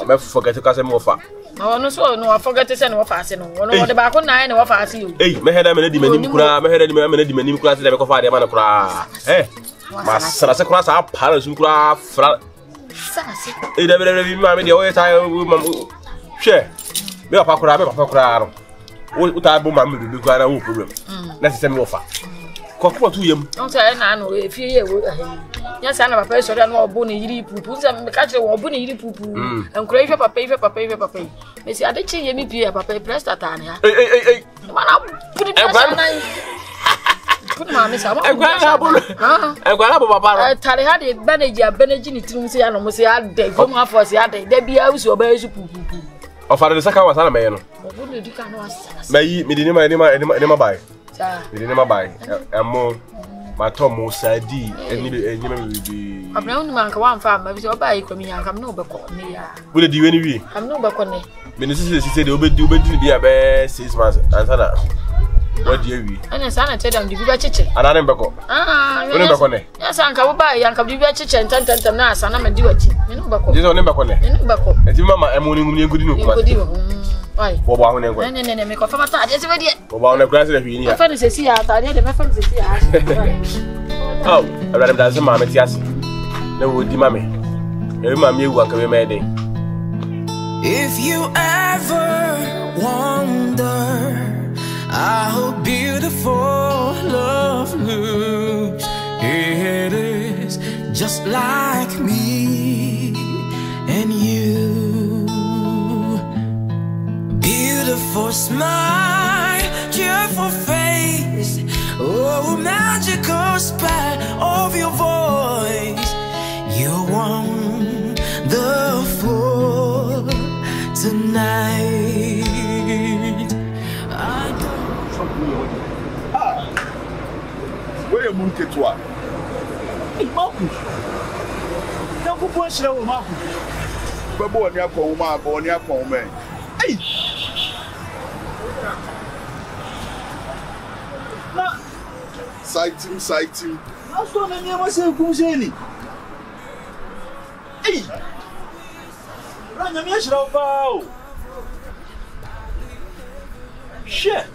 Me forget ka se me ofa. Ma wono so no forget se no ofa ase no. Wono de ba ko na na ofa ase yo. Me heda me na di manim kura, me heda di me na di manim kura se de ko fa de ma na kura. Ma sara se kura sa para su kura fra. Sara se. De be ma me de o ta hwe. Me ofa kura, me ofa kura no. O ta bo ma me bi kura na wo problem. Na se me ofa. Kokko tu yem. On say na no e fie ye wo ya sa na papa so na obo ni yiri pupu nsa me ka kire wo obo ni yiri pupu enkura ife papa me si ade chi ye mi pie papa presta ta na mana puni presta na puni ma me sa ma ekwala bo papa tare ha de baneji ni tirum se ya no mo se ade fo mo afo se ade da bia usi oba yesu pupu o fara de saka wa sana me ye no obo ni di ka no asana me di ni ma bai sa me di ni ma bai emo ma tomo sadi eni me bi Abraham man ka wan fa ma bi so ba yi kwami yan kam no be ko ne ya wo de di weni wi am no be ko ne me ni sisi de obedi bi abe 6 months ansana what do you wi ana sana te dam di bi ba chiche ana ne be ko wo ne be ko ne ya san ka ba yan ka di bi chiche ntantantam na asana ma di wachi me no be ko je so ne be ko ne me no be ko e ti mama e mo ni ngum ni ngudi no kwa ai bo ba ho ne ko ne me ko fa mata ade se be die bo ba ho ne kwa se fi ni ya fa ne se si ya ta de me fa ne se si ya oh abra dem da se ma me ti ase na wo di mame e ma me ewu anka me me dey. If you ever wonder how beautiful love looks, it is just like me and you. Beautiful smile, cheerful face, oh, magical spell of your voice. You're wonderful tonight. Where you moon ketwa? Hey, Marco. Don't go push it over, Marco. Babo ni akọ uma, bo ni akọ uma. Hey. Na. Sighting. Nós tô na minha massa com ele. Ei. Ranya minha chirau. Shit.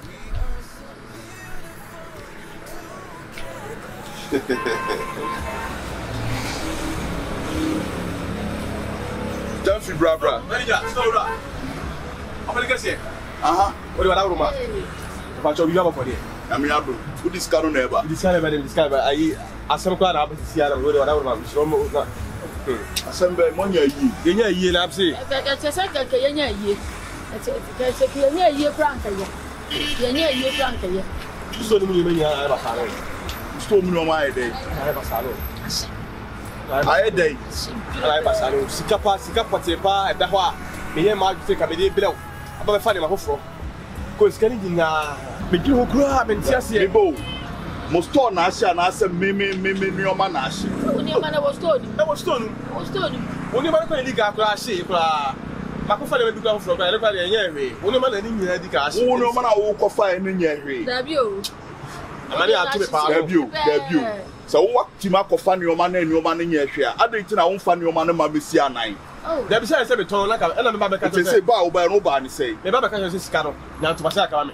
Janfi bra. Manager, slow down. I'm gonna get here. Aha. What do you want to do? If I show you for there. I'm here bro. Who this car on ever? This car, I asem kwa na abisi ya na we wala wala mshiro mo na. Asembe monya yi. Yenya yi na abisi. Ka yenya yi. Ka yenya yi franka ya. Yenya yi franka ya. So ni mu yenya ai ba saro. Sto mu no ma ai dai. Ai ba saro. Ai dai. Ai ba saro. Sika pa te pa e da ho a. Me ye ma te ka me de bilew. Aba be fa ni ma foforo. Ko skani dinga. Me gi ho kura me ntia se. Ebo. Mo store na asha na asem me nioma na ashe. Oni ma na wo store ni. E wo store nu. Wo store ni. Oni ma ko ni ga kura ashe kura. Makofa le bi kura foforo kura le kwa le yen hwe. Oni ma na ni nyina di ka ashe. Wo no ma na wo kofa ni nya hwe. Dabi o. Amani atu me pa. Dabi o. So wo ti ma kofa nioma na nioma ni nya hwe a. Adenti na wo mfa nioma na ma besi anan. There be say be ton like and me ba ka say ba o ba no ba ni say. Me ba ka say sika no. Na to ba say aka me.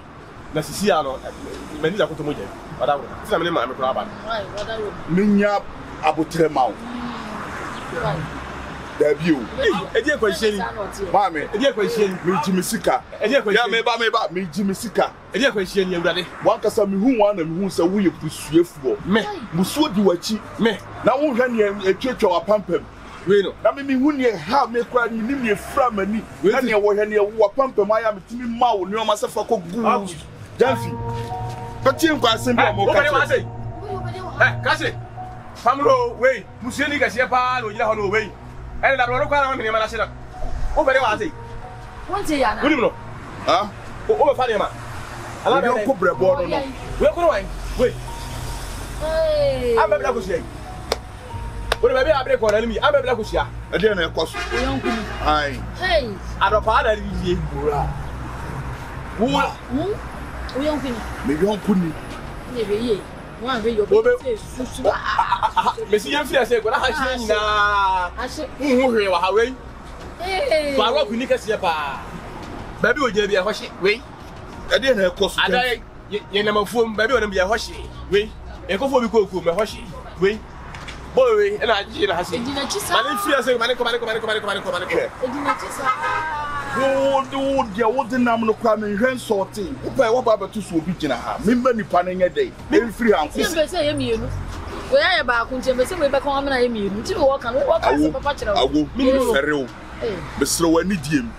Na sisi ya no me ni akoto mo je. Wada wo. Ti na me ma me kura ba. Why? Wada wo. Minya abotre ma wo. Dabi o. E di ekwahye ni. Mame. E di ekwahye ni. Me jimi sika. E di ekwahye. Ya me ba me jimi sika. E di ekwahye ni awurade. Wan kasa me hu wan na me hu se wo ye pusuefuo. Me. Musuo di wachi. Me. Na wo hwa ne etwetwa wapampam. We no. Na me hu ne ha me kura ni me fra mani. Na ne wo hwa ne wapampam aya me timi ma wo ne o ma se fa ko gu. Janfi. Pati nkwa asem bi mo ka. Kasi. Famro we musieni ka sie pa no nyina ho no we. E na bro kwa na me ma na se na. O bere wa sei. Wonte ya na. Woni no. Ha? O be fa ne ma. Ala be ko brebo no no. We ko no we. We. Hey. Am be bla ko sie. Woni be abre ko na ni mi. Am be bla ko sia. E de na e koso. Oyonku ni. Ai. Hey. Adopa na ri ye. Wo. Oyonku ni. Me yonku ni. Ni be ye. Wan be yo be susu. Mesi yem fi ase ko na ha hye nyina. Ashe. Hu hwe wa ha we. Hey. Ba ro ku ni ka sie pa. Ba bi o je bi e ho hye we. E de na e koso. Ada ye na mafuom ba bi o na bi e ho hye we. E ko fo bi ko me ho hye we. Boy, and I did not say, Edina Chisa. I feel say, Manico. Edina Chisa. Do dia wo de nam no kwa me hwen sorting. Wo pa wo ba beto so obi gina ha. Me mba nipa na nya dey. E free han ko. Sembe say yemienu. We ya ba ku ntembe say we be ka amna yemienu. Ti wo kan say papa kira wo. Awo me fere wo. Be sere wa ni diem.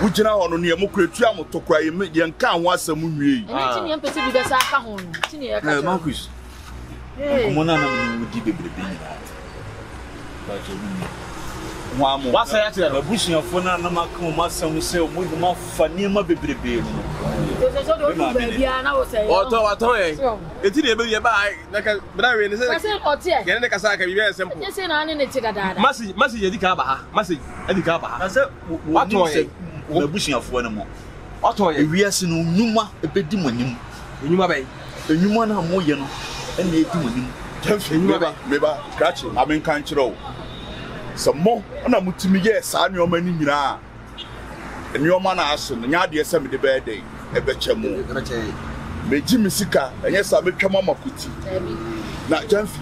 Wo gina ho no ne mo kretu amoto kwa ye nka ho asam nwie. Eni ti ne mpese bi be sa aka ho no. Ti ne ya ka. Marcus. Komona na me di bebrebe nyina. Ba je mu. Wa mo. Wa say ati na busuafo na na maka mo asam se mo de ma fa niema bebrebe no. So do ba bia na wo say. Oto e. Enti na ebe ye ba na ka bra we ne se. Ka say ote e. Ye ne ka sa ka bi be simple. Ye say na ne ti dada. Masi ye di ka ba ha. Masi e di ka ba ha. Na se wato e. Na busuafo na mo. Oto e. Ewiase no nyuma ebedi monim. Enyuma ba yi. Enyuma na mo ye no. And they do him. Meba, catch it. I mean, can't you know? Some more, and I'm to me, yes, I know many now. And your man asked, and yard yes, I'm the bad day, a betcha more. May Jimmy Sika, and yes, I make come on my putty. Not Jennifer.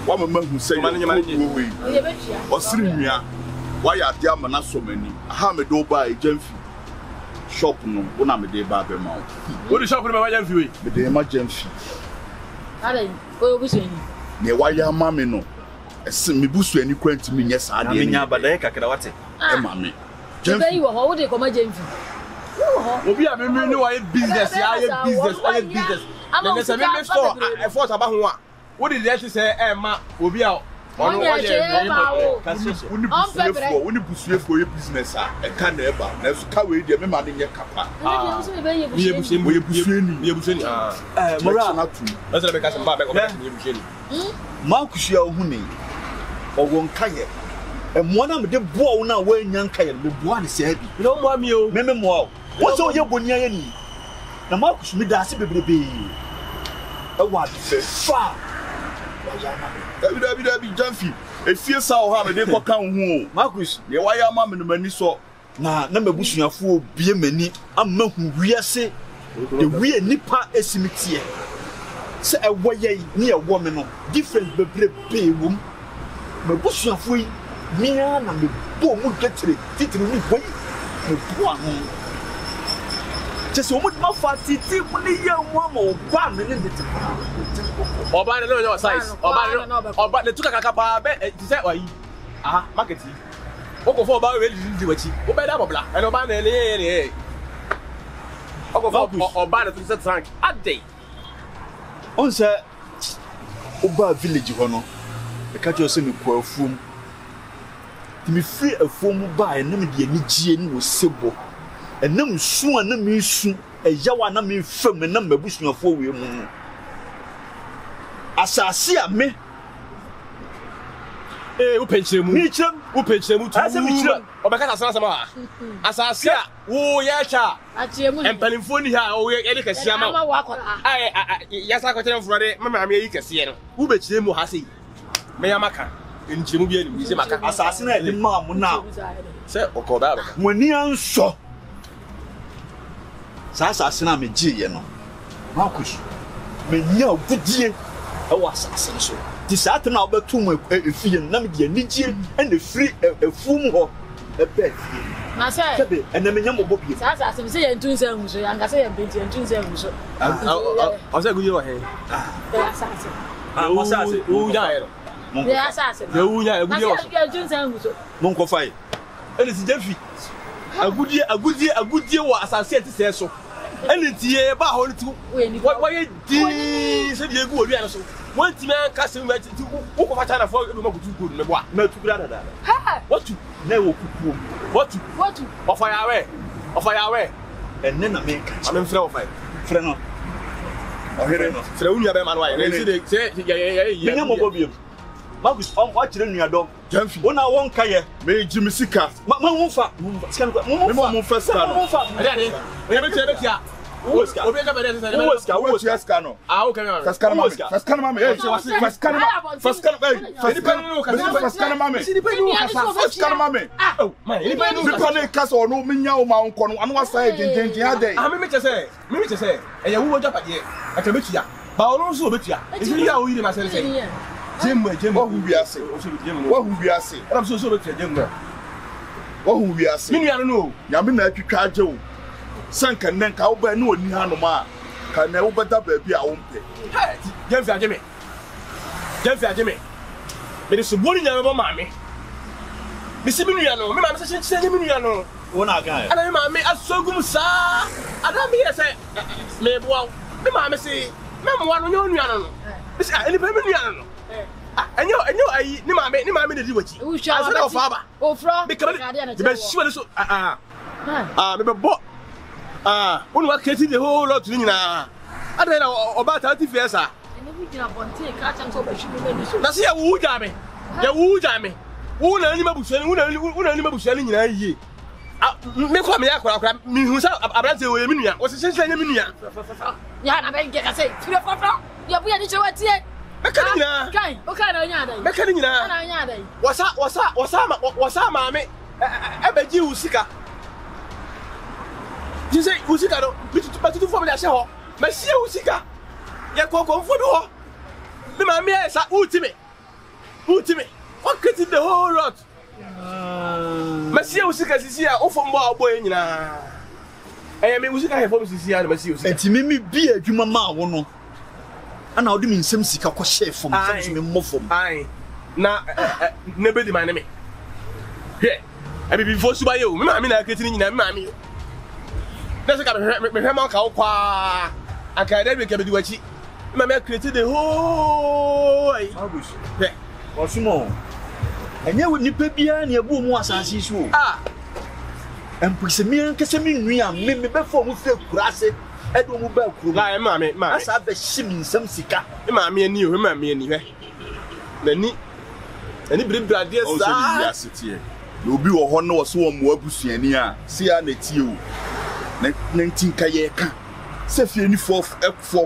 One man who say, or Srimia, why are there not so many? I have a door by Jennifer. Shop no, when I'm a day by the mouth. What is shopping about Jennifer? The day my Jennifer. Ade, ko busuani. Ne waya mame no. Ese me busuani kwant mi nya sa de. Me nya badaye kakra wate. E mame. Jemfi wo ho wo de ko ma Jemfi. Obi a me ni wa business ya business. Na se me store e force aba ho a. Wo de let say e ma obi a ono wo ye woni busuefo ye business a e ka na eba na so ka we de me ma de nye kapa. Ye busuani. Mora na tu. Na se be ka se ba be ko ye busuani. Makusua ohuni. Owo nkaye. E mo na me de bo wo na wa nya nkaye me bo an se bi. No mo ami o. Me mo. Wo so ye boni aye ni. Na makusu mi da se bebrebe. E wa de fa. Dabi Janfi. E fie sa o ha me de ko kan hu. Marcus, ne waya ma me no mani so. na mabusuafo bie mani amma hu wiase de wie nipa esimitie. Se ewo ye ni ewo me no different bebrebe wom. Mabusuafo yi mia na me bo mu getire titiri ni boyi. Me bo anu. Just omo ma fa titi mu ni ye mu ama oba me ne nti. Oba ne no your size. Oba ne tuka kakapa be ti say oyi. Aha, market yi. Oko fo oba we di wachi. O be da bobla. E no ba na ne. Oko fo oba ne to say tank. Ade. On say oba village ho no. E ka jo se me ko afum. Ti me free afum ba e na me de anigie ni wo sebo. Enam su ana me su eyawa na me fam na mabusuafo we mu asase a me wo penchemu ni chem wo penchemu tu ase me chem obeka asase ma asase a wo ya cha achemu empanimfo ni ha wo ye de kasia ma ama wa kola ya sa ko tere mfurade mama me yi kase no wo be chemu ha sei me ya maka enchimu bi ani se maka asase na de ma mo na se okoda ba mo ni anso sa asase na me giye no makus me nya ogudie e wa asase so ti sa atena obetu mo efie na me de anigye na free efum ho e be na say sebe ena me nya mo bobie sa asase se ye ntun se hunso ya ngase ye benti ntun se hunso o se gudie wa he asase asase o ya ero ya asase ya o ya gudie wa so ntun se hunso mon ko fai ele si jefi agudie wa asase ti se so ele tie ba ho ti wa ye di se die gu odua no so won ti me ka se me ti wo ko fa chana fo e be makutu go me bo a na tukura dada ha what na wo kukuo what of fire enne na me ka am frɛ of fire frɛ no ohere no frɛ unia be man wa ye se de se me nya mo bobie magus on wa kire nuadom Jamfi. Wona won ka ye Me Jimmy Sika. ma won fa sika no Me mo first scan. won fa ade we be tia Oscar obi ka be dey say Oscar Wo tu scan no. ah okay First scan mama. First scan mama. Hey, first scan mama. First scan mama. First scan mama. oh man ni pa no People dey cast on no menya o ma onko no anu wasa gengen ha dey. ah me che say e wo japa de aka betua ba ono so betua e se ya o yire ma say jemu Wo hu bi ase. Wo hu bi ase. ara so betua jemu Wo hu bi ase. mi nua no Nyame na atwitwa agye wo. Sanka nen ka wo ba ne oni ha no ma. Ka na wo beta ba bi a wo mpe. jemfi ageme me de so boni nya me ma me me si mi nua no me ma me se mi nua no wona ga ana me ma me asogum sa ada me yɛ sɛ me boa me ma me se me mo no nyo nua no me se ani pa me nua no enyo ayi ni ma me de di wachi asa na ofa aba ofro me kama de be shiwa so me be bo wonu wa create the whole lot ni nyina ada na oba ta ti fiesa na se ya wu ja me wo na ni mabusuani nyina yie me kwa me yakora me hu sa abrante wo ye me nua wo se sense nya me nua ya na be nge ka say fire fofo ya bu ya ni chewa tie me kan nyina kai o ka na nya dai me kan nyina na nya dai wasa ma me ebeji usika you say usika no bitutu fo me ya she ho me sie usika ye kokon fo bi ho me ma me esa ultime what created the whole lot Masia usika sisi a ofo mbo aboy nyina me usika he fo sisi a masia usika enti mimi bi adwuma ma wo no ana odi mi nsem sika ko chef fom so me mmofom ai na be di man me he abi bi fo suba ye o me ma me na create nyina me ma me na se ka me hwe ma ka wo kwa aka da bi ka be di wachi me ma me create the whole abush he osumo enye wo nipa bia na ebu mu asase so emprisemian kese mi nua me be fo mu fe kurase edo mu ba kuru la ma asa be shim nsam sika ma me ani o ma me ani hwe nani bribra de O se bi asete na obi wo ho no wo so wo mo abusuani a si a na tie o na ntinka ye ka se fie ni fo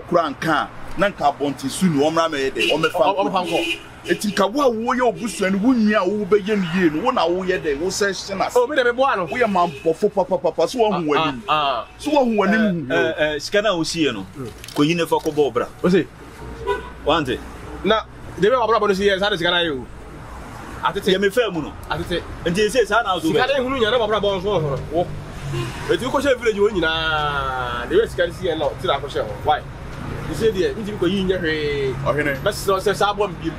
kura nka na nka bonti su ni omra me de o me fa nko etinka wo ye obusuani wo nua wo be ye ni ye no wo na wo ye de wo se hye o me de me boa no wo ye man bofo papa so wo hu wani so wo hu wani sika na osie no ko yine fa ko bo bra o se wante na de be wabra bo no sie sa de sika na yo atete ye me fa mu no atete enti se sa na zo be sika de hunu nya na wabra bo so wo etu ko she village wo nyina de we sika sie no tira ko she ho why you say there nti ko yi nya hwe ohene best so se sa bo mbi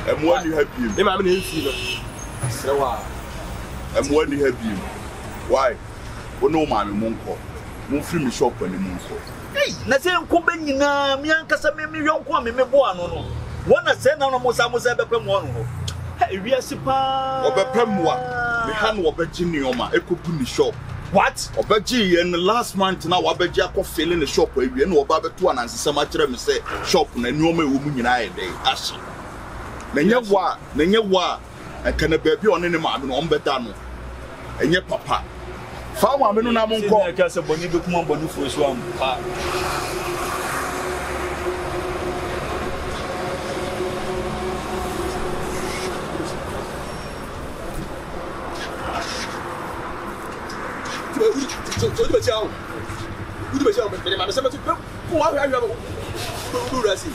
emwa ni happy e ma me na nsi no se wa emwa ni happy why wo no ma me monko mo free me shop ani monko na se nko be nyina mi ankasa me yonko a me bo ano no wona se na no mo sa be pem wo no ho wi asipa obepem wa me ha no obeji ni oma ekopu ni shop what obeji in the last month na wabeji akofele ni shop awie na oba beto anansesema kire me se shop na nioma ewo mu nyina ye dey ahye na nye wa kana baabi one ne maame no ombeda no enye papa fa maame no na mo nko se ka se boni be kuma boni fo so am pa o wudi be o me ma se me tu ko wa hwa hwa do rasi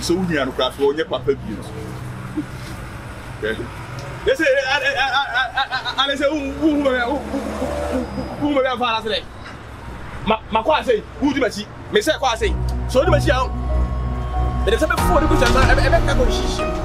so wuni anu kwa fe onye papa bi they say and they say who me fa say ma kwa say who di machi me say kwa say so di machi a me dey say me for the question e be ka ko shishi